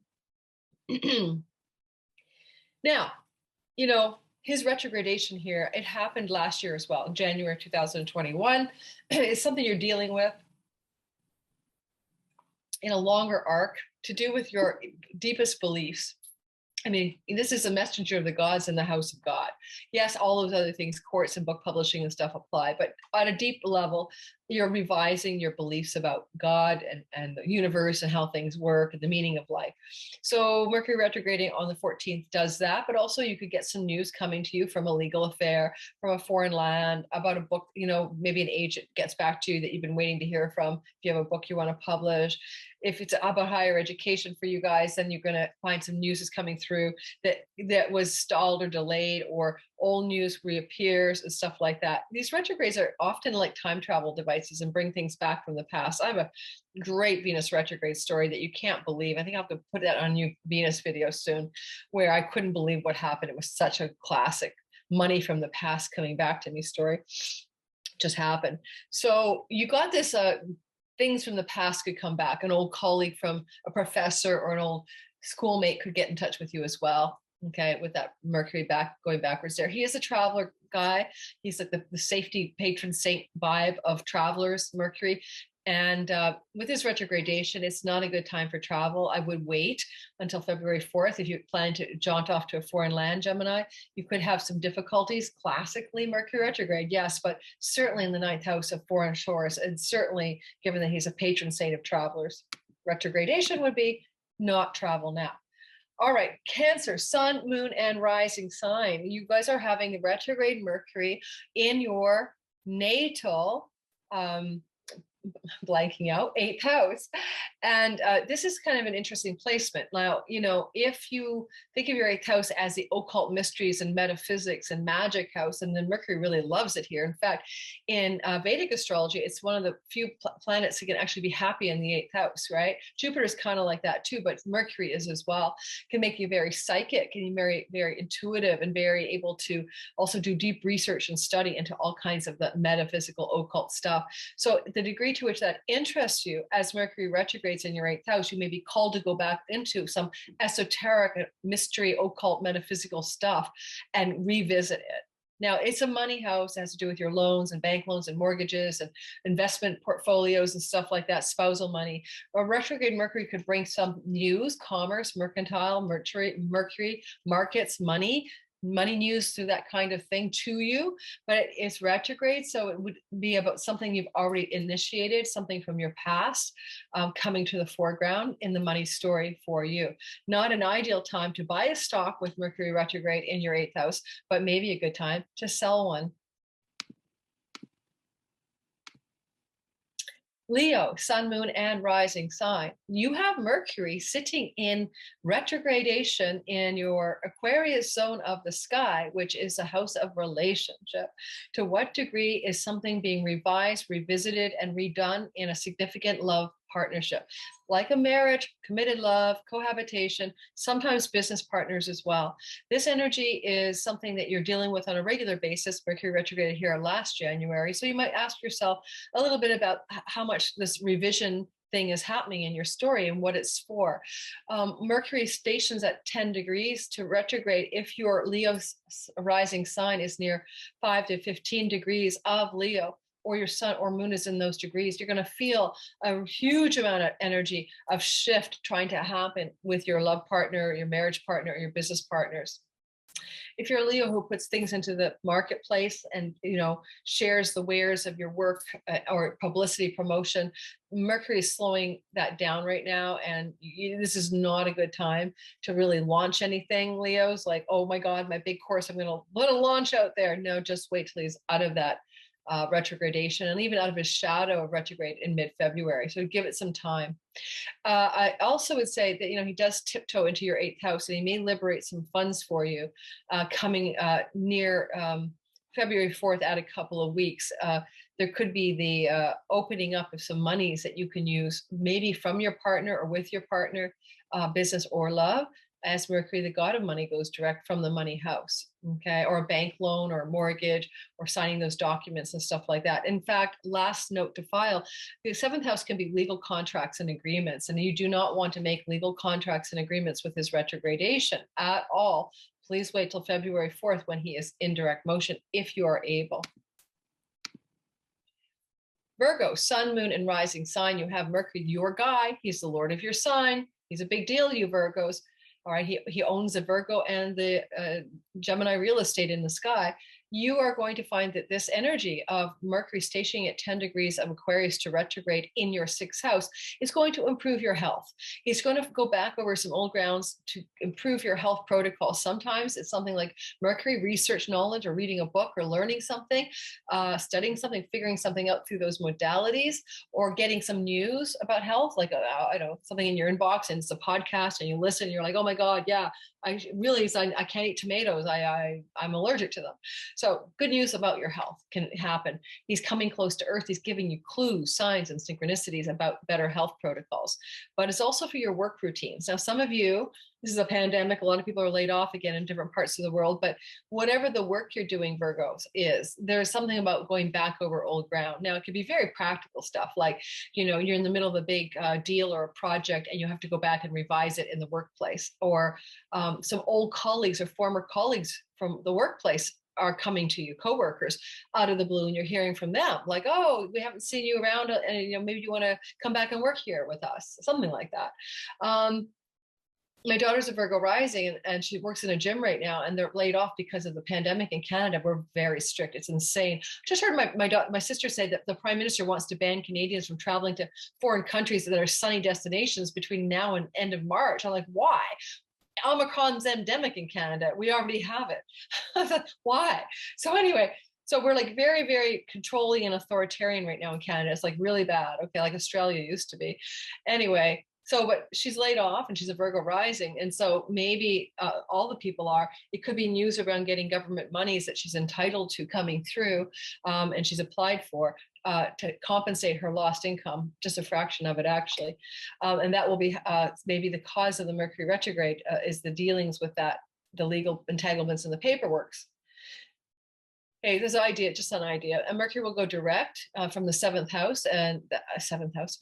Now, his retrogradation here, it happened last year as well, in January 2021. It's something you're dealing with in a longer arc to do with your deepest beliefs. I mean, this is a messenger of the gods in the house of God. Yes, all those other things, courts and book publishing and stuff apply, but at a deep level, you're revising your beliefs about God and the universe and how things work and the meaning of life. So Mercury retrograding on the 14th does that, but also you could get some news coming to you from a legal affair, from a foreign land, about a book, maybe an agent gets back to you that you've been waiting to hear from. If you have a book you want to publish. If it's about higher education for you guys, then you're going to find some news is coming through that was stalled or delayed, or old news reappears and stuff like that. These retrogrades are often like time travel devices and bring things back from the past. I have a great Venus retrograde story that you can't believe. I think I'll have to put that on new Venus video soon, where I couldn't believe what happened. It was such a classic money from the past coming back to me story. Just happened. So you got this things from the past could come back. An old colleague from a professor or an old schoolmate could get in touch with you as well. Okay, with that Mercury going backwards there. He is a traveler guy. He's like the safety patron saint vibe of travelers, Mercury. And with his retrogradation, it's not a good time for travel. I would wait until February 4th. If you plan to jaunt off to a foreign land, Gemini, you could have some difficulties. Classically, Mercury retrograde, yes, but certainly in the 9th house of foreign shores, and certainly given that he's a patron saint of travelers, retrogradation would be not travel now. All right, Cancer, sun, moon, and rising sign. You guys are having a retrograde Mercury in your natal, blanking out, 8th house. And this is kind of an interesting placement. Now, if you think of your 8th house as the occult mysteries and metaphysics and magic house, and then Mercury really loves it here. In fact, in Vedic astrology, it's one of the few planets that can actually be happy in the 8th house, right? Jupiter is kind of like that too, but Mercury is as well. Can make you very psychic and very, very intuitive and very able to also do deep research and study into all kinds of the metaphysical occult stuff. So the degree to which that interests you as Mercury retrogrades in your 8th house, you may be called to go back into some esoteric mystery, occult, metaphysical stuff and revisit it. Now, it's a money house. It has to do with your loans and bank loans and mortgages and investment portfolios and stuff like that, spousal money. Or retrograde Mercury could bring some news, commerce, mercantile, Mercury, markets, money news through that kind of thing to you, but it's retrograde. So it would be about something you've already initiated, something from your past coming to the foreground in the money story for you. Not an ideal time to buy a stock with Mercury retrograde in your 8th house, but maybe a good time to sell one. Leo, sun, moon, and rising sign. You have Mercury sitting in retrogradation in your Aquarius zone of the sky, which is a house of relationship. To what degree is something being revised, revisited, and redone in a significant love partnership? Like a marriage, committed love, cohabitation, sometimes business partners as well. This energy is something that you're dealing with on a regular basis. Mercury retrograded here last January. So you might ask yourself a little bit about how much this revision thing is happening in your story and what it's for. Mercury stations at 10 degrees to retrograde if your Leo rising sign is near 5 to 15 degrees of Leo, or your sun or moon is in those degrees. You're going to feel a huge amount of energy of shift trying to happen with your love partner, your marriage partner, or your business partners. If you're a Leo who puts things into the marketplace and, shares the wares of your work or publicity promotion, Mercury is slowing that down right now. And this is not a good time to really launch anything, Leos. Like, oh my God, my big course, I'm going to let a launch out there. No, just wait till he's out of that retrogradation and even out of his shadow of retrograde in mid-February. So give it some time. I also would say that, he does tiptoe into your 8th house and he may liberate some funds for you coming near February 4th at a couple of weeks. There could be the opening up of some monies that you can use maybe from your partner or with your partner, business or love, as Mercury, the god of money, goes direct from the money house, okay? Or a bank loan or a mortgage or signing those documents and stuff like that. In fact, last note to file, the 7th house can be legal contracts and agreements, and you do not want to make legal contracts and agreements with his retrogradation at all. Please wait till February 4th when he is in direct motion, if you are able. Virgo, sun, moon, and rising sign. You have Mercury, your guy. He's the lord of your sign. He's a big deal, you Virgos. All right, he owns the Virgo and the Gemini real estate in the sky. You are going to find that this energy of Mercury stationing at 10 degrees of Aquarius to retrograde in your 6th house is going to improve your health. He's going to go back over some old grounds to improve your health protocol. Sometimes it's something like Mercury research knowledge or reading a book or learning something, studying something, figuring something out through those modalities, or getting some news about health, like, I don't know, something in your inbox and it's a podcast and you listen and you're like, oh my God, yeah, I can't eat tomatoes. I'm allergic to them. So good news about your health can happen. He's coming close to Earth. He's giving you clues, signs, and synchronicities about better health protocols. But it's also for your work routines. Now, some of you, this is a pandemic. A lot of people are laid off again in different parts of the world. But whatever the work you're doing, Virgos, there's something about going back over old ground. Now, it could be very practical stuff like, you're in the middle of a big deal or a project and you have to go back and revise it in the workplace. Or some old colleagues or former colleagues from the workplace are coming to you, coworkers, out of the blue, and you're hearing from them like, oh, we haven't seen you around, and maybe you want to come back and work here with us, something like that. My daughter's a Virgo rising, and she works in a gym right now, and they're laid off because of the pandemic in Canada. We're very strict. It's insane. Just heard my sister say that the Prime Minister wants to ban Canadians from traveling to foreign countries that are sunny destinations between now and end of March. I'm like, why? Omicron's endemic in Canada. We already have it. I was like, why? So anyway, so we're like very, very controlling and authoritarian right now in Canada. It's like really bad. Okay, like Australia used to be. Anyway, but she's laid off and she's a Virgo rising. And so maybe all the people are, it could be news around getting government monies that she's entitled to coming through and she's applied for to compensate her lost income, just a fraction of it actually. And that will be maybe the cause of the Mercury retrograde is the dealings with that, the legal entanglements and the paperworks. Okay, this idea, just an idea. And Mercury will go direct from the 7th house and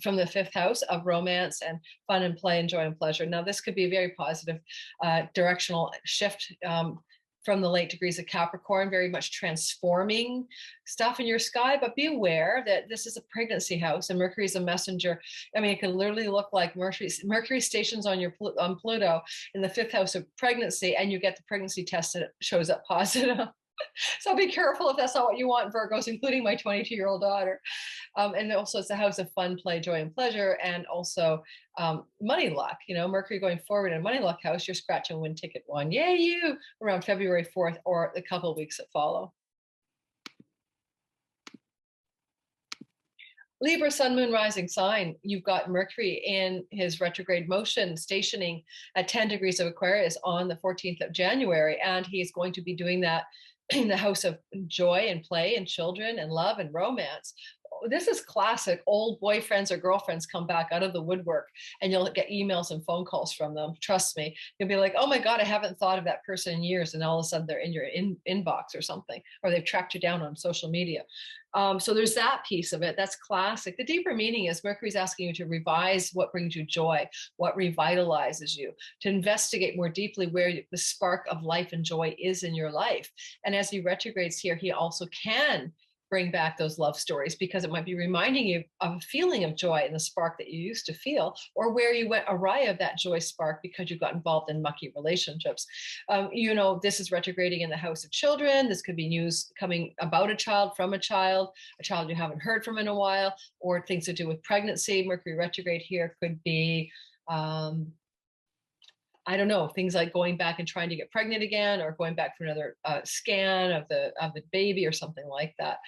from the 5th house of romance and fun and play and joy and pleasure. Now, this could be a very positive directional shift from the late degrees of Capricorn, very much transforming stuff in your sky. But be aware that this is a pregnancy house and Mercury is a messenger. I mean, it can literally look like Mercury stations on your on Pluto in the 5th house of pregnancy, and you get the pregnancy test and it shows up positive. So be careful if that's not what you want, Virgos, including my 22-year-old daughter. And also it's a house of fun, play, joy, and pleasure, and also money luck. You know, Mercury going forward in a money luck house, you're scratching win ticket 1. Yay, you! Around February 4th or the couple of weeks that follow. Libra, sun, moon, rising sign. You've got Mercury in his retrograde motion, stationing at 10 degrees of Aquarius on the 14th of January. And he is going to be doing that in the house of joy and play and children and love and romance. This is classic. Old boyfriends or girlfriends come back out of the woodwork and you'll get emails and phone calls from them. Trust me. You'll be like, oh my God, I haven't thought of that person in years. And all of a sudden they're in your inbox or something, or they've tracked you down on social media. So there's that piece of it. That's classic. The deeper meaning is Mercury's asking you to revise what brings you joy, what revitalizes you, to investigate more deeply where the spark of life and joy is in your life. And as he retrogrades here, he also can bring back those love stories because it might be reminding you of a feeling of joy and the spark that you used to feel, or where you went awry of that joy spark because you got involved in mucky relationships. You know, this is retrograding in the house of children. This could be news coming about a child, from a child you haven't heard from in a while, or things to do with pregnancy. Mercury retrograde here could be, I don't know, things like going back and trying to get pregnant again, or going back for another scan of the baby or something like that.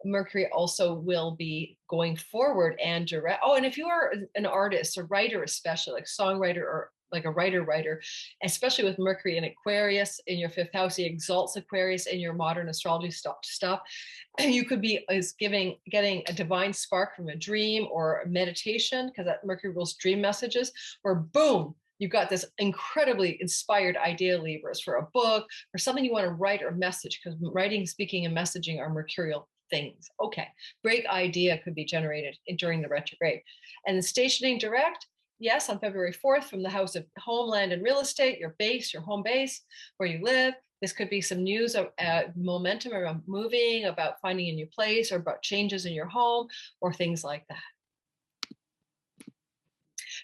Mercury also will be going forward and direct. Oh, and if you are an artist, a writer, especially like songwriter or like a writer, especially with Mercury in Aquarius in your 5th house, he exalts Aquarius in your modern astrology stuff. You could be getting a divine spark from a dream or a meditation, because that Mercury rules dream messages, or boom, you've got this incredibly inspired idea, Libras, for a book or something you want to write or message, because writing, speaking, and messaging are mercurial things. Okay, great idea could be generated during the retrograde. And the stationing direct, yes, on February 4th from the house of homeland and real estate, your base, your home base, where you live. This could be some news of momentum around moving, about finding a new place, or about changes in your home, or things like that.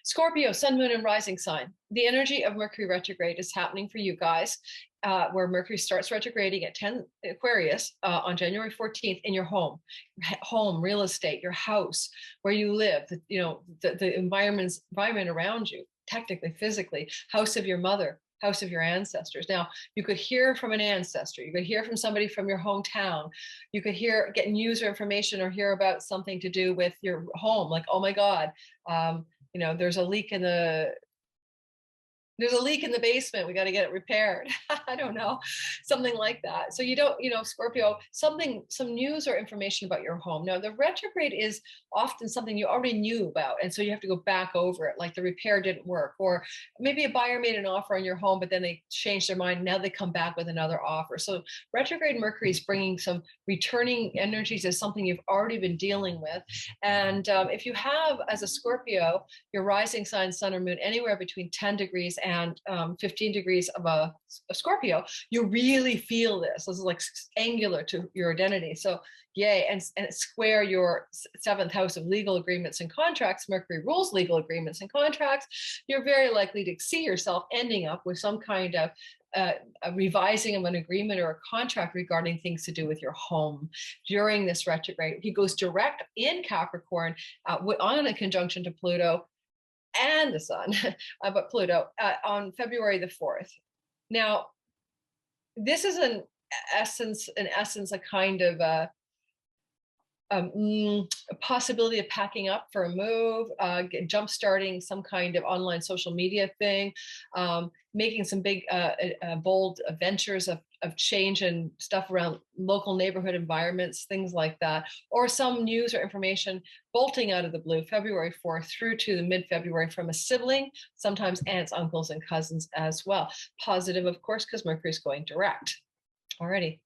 Scorpio, sun, moon, and rising sign. The energy of Mercury retrograde is happening for you guys, where Mercury starts retrograding at 10 Aquarius on January 14th in your home, real estate, your house, where you live, the environment around you, technically, physically, house of your mother, house of your ancestors. Now, you could hear from an ancestor, you could hear from somebody from your hometown, you could get news or information, or hear about something to do with your home, like, oh my God, there's a leak in the basement. We got to get it repaired. I don't know, something like that. So Scorpio, some news or information about your home. Now, the retrograde is often something you already knew about, and so you have to go back over it, like the repair didn't work, or maybe a buyer made an offer on your home, but then they changed their mind. Now they come back with another offer. So retrograde Mercury is bringing some returning energies as something you've already been dealing with. And if you have, as a Scorpio, your rising sign, sun or moon, anywhere between 10 degrees and 15 degrees of a Scorpio, you really feel this. This is like angular to your identity. So yay, and square your 7th house of legal agreements and contracts. Mercury rules legal agreements and contracts. You're very likely to see yourself ending up with some kind of a revising of an agreement or a contract regarding things to do with your home during this retrograde. He goes direct in Capricorn on a conjunction to Pluto and the sun, but Pluto on February the 4th. Now, this is in essence, a kind of a possibility of packing up for a move, jump-starting some kind of online social media thing, making some big, bold ventures of change and stuff around local neighborhood environments, things like that, or some news or information bolting out of the blue, February 4th through to the mid-February from a sibling, sometimes aunts, uncles, and cousins as well. Positive, of course, because Mercury's going direct. Alrighty.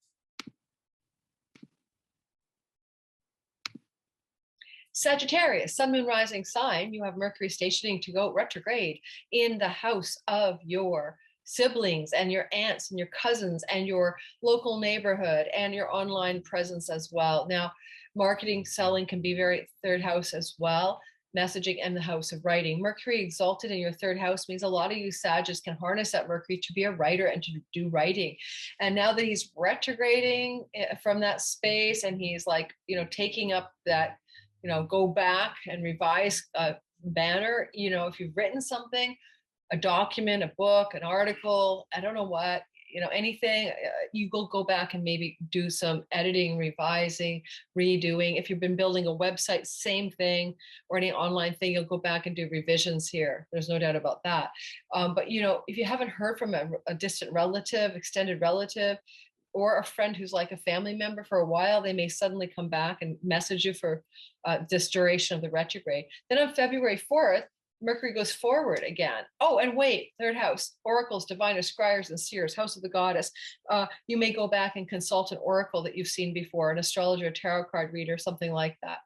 Sagittarius, sun, moon, rising sign, you have Mercury stationing to go retrograde in the house of your siblings and your aunts and your cousins and your local neighborhood and your online presence as well. Now, marketing, selling can be very third house as well. Messaging and the house of writing. Mercury exalted in your third house means a lot of you Sagittarius can harness that Mercury to be a writer and to do writing. And now that he's retrograding from that space and he's like, taking up that, go back and revise banner, if you've written something, a document, a book, an article, I don't know what, anything, you go back and maybe do some editing, revising, redoing. If you've been building a website, same thing, or any online thing, you'll go back and do revisions here. There's no doubt about that. But, if you haven't heard from a distant relative, extended relative, or a friend who's like a family member for a while, they may suddenly come back and message you for this duration of the retrograde. Then on February 4th, Mercury goes forward again. Oh, and wait, third house, oracles, diviners, scryers, and seers, house of the goddess. You may go back and consult an oracle that you've seen before, an astrologer, a tarot card reader, something like that.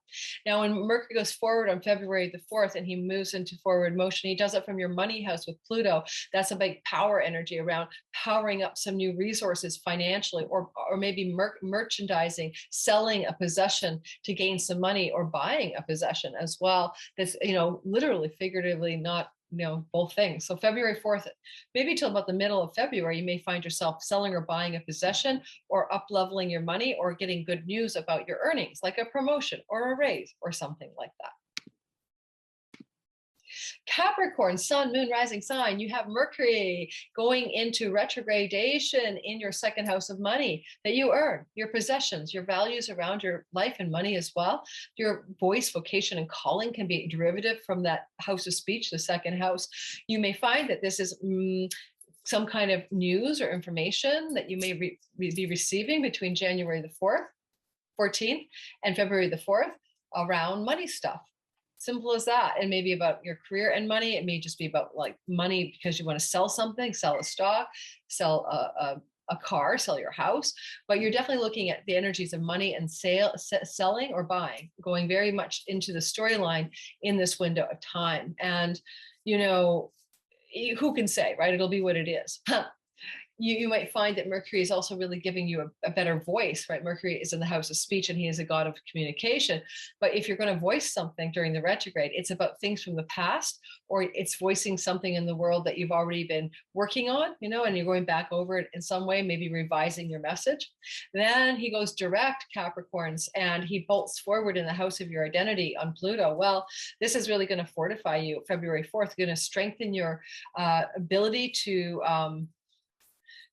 Now, when Mercury goes forward on February the 4th and he moves into forward motion, he does it from your money house with Pluto. That's a big power energy around powering up some new resources financially, or maybe merchandising, selling a possession to gain some money, or buying a possession as well. That's, literally, figuratively, not, both things. So February 4th, maybe till about the middle of February, you may find yourself selling or buying a possession, or up leveling your money, or getting good news about your earnings, like a promotion or a raise or something like that. Capricorn, sun, moon, rising sign, you have Mercury going into retrogradation in your second house of money that you earn, your possessions, your values around your life and money as well. Your voice, vocation, and calling can be derivative from that house of speech, the second house. You may find that this is some kind of news or information that you may be receiving between January the 14th, and February the 4th around money stuff. Simple as that. And maybe about your career and money. It may just be about like money because you want to sell something, sell a stock, sell a car, sell your house. But you're definitely looking at the energies of money and selling or buying, going very much into the storyline in this window of time. And, who can say, right? It'll be what it is. You might find that Mercury is also really giving you a better voice, right? Mercury is in the house of speech and he is a god of communication. But if you're going to voice something during the retrograde, it's about things from the past, or it's voicing something in the world that you've already been working on, and you're going back over it in some way, maybe revising your message. Then he goes direct, Capricorns, and he bolts forward in the house of your identity on Pluto. Well, this is really going to fortify you. February 4th, going to strengthen your ability to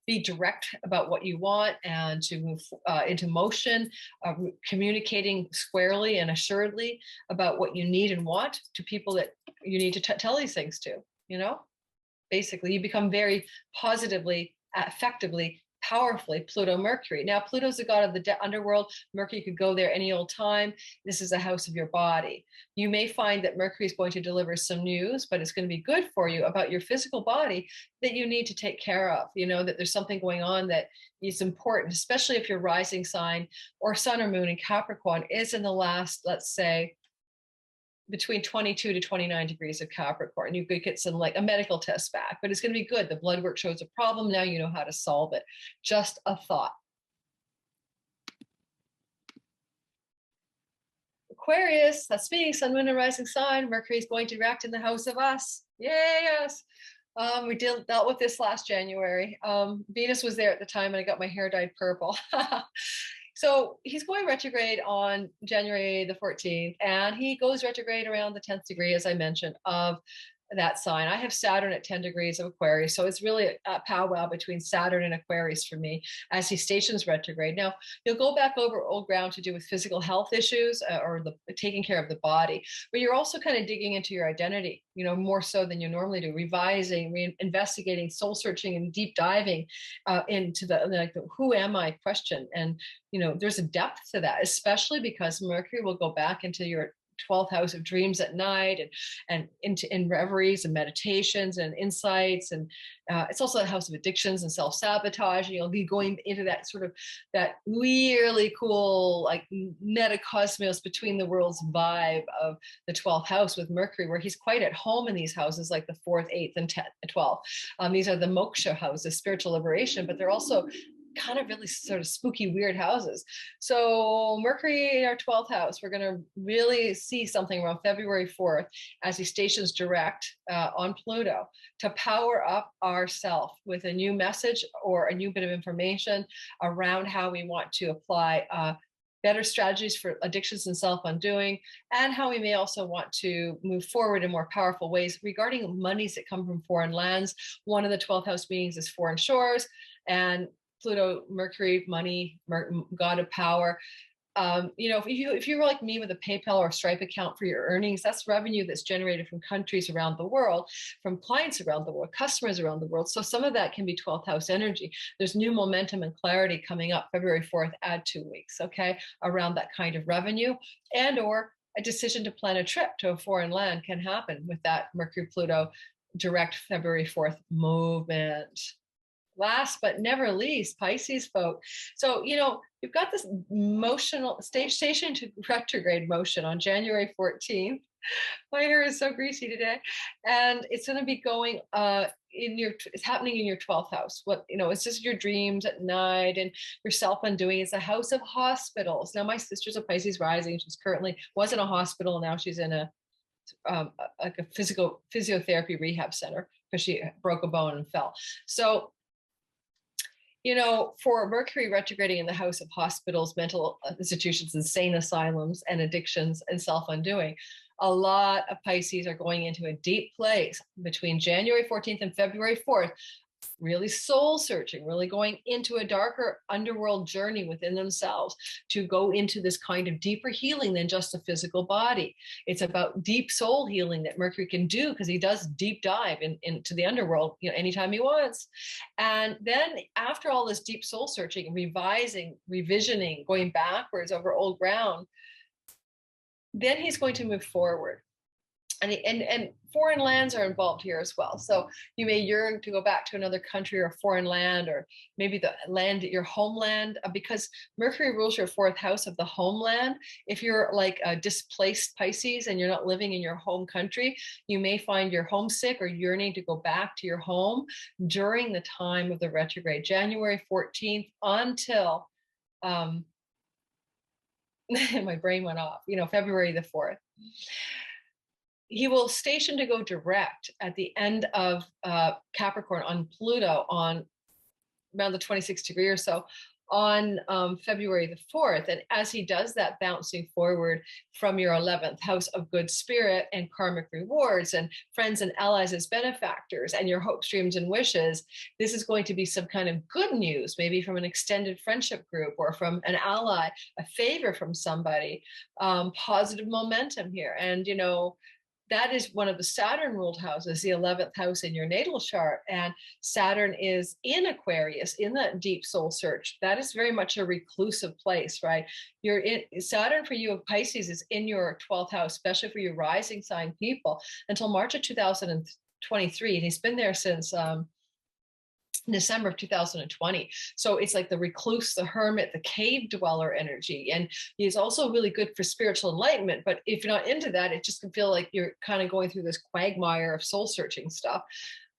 be direct about what you want and to move into motion, communicating squarely and assuredly about what you need and want to people that you need to tell these things to, Basically, you become very positively, effectively, powerfully Pluto Mercury. Now, Pluto's the god of the underworld. Mercury could go there any old time. This is a house of your body. You may find that Mercury is going to deliver some news, but it's going to be good for you about your physical body that you need to take care of. That there's something going on that is important, especially if your rising sign or sun or moon in Capricorn is in the last, let's say, between 22 to 29 degrees of Capricorn. You could get some like a medical test back, but it's going to be good. The blood work shows a problem. Now you know how to solve it. Just a thought. Aquarius, that's me, sun, moon, and rising sign. Mercury is going to react in the house of us. Yay, yes. We dealt with this last January. Venus was there at the time and I got my hair dyed purple. So he's going retrograde on January the 14th, and he goes retrograde around the 10th degree, as I mentioned, of that sign. I have Saturn at 10 degrees of Aquarius. So it's really a powwow between Saturn and Aquarius for me as he stations retrograde. Now, he'll go back over old ground to do with physical health issues or taking care of the body, but you're also kind of digging into your identity, more so than you normally do, revising, investigating, soul searching, and deep diving into the who am I question. And, there's a depth to that, especially because Mercury will go back into your 12th house of dreams at night, and in reveries and meditations and insights. And it's also a house of addictions and self-sabotage. You'll be going into that sort of that really cool, like metacosmos between the worlds vibe of the 12th house with Mercury, where he's quite at home in these houses, like the 4th, 8th, and 10th, 12th. These are the moksha houses, spiritual liberation, but they're also kind of really sort of spooky, weird houses. So Mercury in our 12th house, we're going to really see something around February 4th as he stations direct on Pluto to power up ourself with a new message or a new bit of information around how we want to apply better strategies for addictions and self-undoing, and how we may also want to move forward in more powerful ways regarding monies that come from foreign lands. One of the 12th house meanings is foreign shores, and Pluto, Mercury, money, god of power. If you were like me with a PayPal or Stripe account for your earnings, that's revenue that's generated from countries around the world, from clients around the world, customers around the world. So some of that can be 12th house energy. There's new momentum and clarity coming up February 4th, add 2 weeks, okay, around that kind of revenue, and or a decision to plan a trip to a foreign land can happen with that Mercury Pluto direct February 4th movement. Last but never least, Pisces folk. So, you've got this motional station to retrograde motion on January 14th. My hair is so greasy today. And it's going to be going it's happening in your 12th house. It's just your dreams at night and your self-undoing. It's a house of hospitals. Now, my sister's a Pisces rising. She's was in a hospital. Now she's in a physiotherapy rehab center because she broke a bone and fell. So, for Mercury retrograding in the house of hospitals, mental institutions, insane asylums, and addictions and self-undoing, a lot of Pisces are going into a deep place between January 14th and February 4th, really soul searching, really going into a darker underworld journey within themselves to go into this kind of deeper healing than just the physical body. It's about deep soul healing that Mercury can do because he does deep dive into the underworld, anytime he wants. And then after all this deep soul searching, revising, revisioning, going backwards over old ground, then he's going to move forward. And foreign lands are involved here as well. So you may yearn to go back to another country or foreign land, or maybe the land at your homeland, because Mercury rules your 4th house of the homeland. If you're like a displaced Pisces and you're not living in your home country, you may find you're homesick or yearning to go back to your home during the time of the retrograde, January 14th until, my brain went off, February the 4th. He will station to go direct at the end of Capricorn on Pluto on around the 26th degree or so on February the 4th. And as he does that, bouncing forward from your 11th house of good spirit and karmic rewards and friends and allies as benefactors and your hopes, dreams, and wishes, this is going to be some kind of good news, maybe from an extended friendship group or from an ally, a favor from somebody, positive momentum here. And, that is one of the Saturn ruled houses, the 11th house in your natal chart. And Saturn is in Aquarius, in that deep soul search. That is very much a reclusive place, right? Saturn for you of Pisces is in your 12th house, especially for your rising sign people, until March of 2023. And he's been there since December of 2020. So it's like the recluse, the hermit, the cave dweller energy. And he's also really good for spiritual enlightenment. But if you're not into that, it just can feel like you're kind of going through this quagmire of soul searching stuff.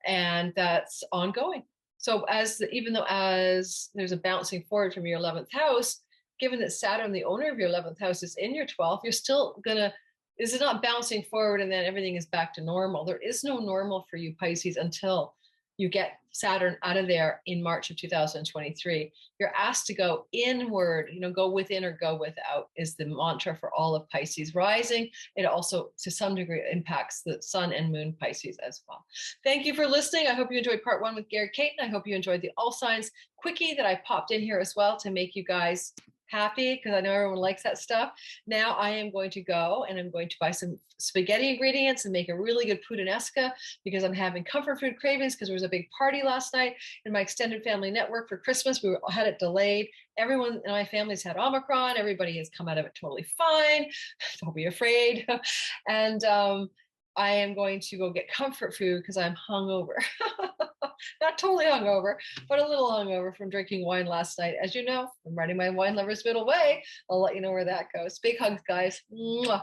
And that's ongoing. So even though there's a bouncing forward from your 11th house, given that Saturn, the owner of your 11th house, is in your 12th, you're still this is not bouncing forward and then everything is back to normal. There is no normal for you, Pisces, until you get Saturn out of there in March of 2023. You're asked to go inward, go within or go without is the mantra for all of Pisces rising. It also, to some degree, impacts the sun and moon Pisces as well. Thank you for listening. I hope you enjoyed part 1 with Gary Caton. I hope you enjoyed the all signs quickie that I popped in here as well to make you guys happy because I know everyone likes that stuff. Now I am going to go and I'm going to buy some spaghetti ingredients and make a really good puttanesca because I'm having comfort food cravings because there was a big party last night in my extended family network for Christmas. We had it delayed. Everyone in my family's had Omicron. Everybody has come out of it totally fine. Don't be afraid. And I am going to go get comfort food because I'm hungover. Not totally hungover, but a little hungover from drinking wine last night. As you know, I'm writing my Wine Lover's Middle Way. I'll let you know where that goes. Big hugs, guys. Mwah.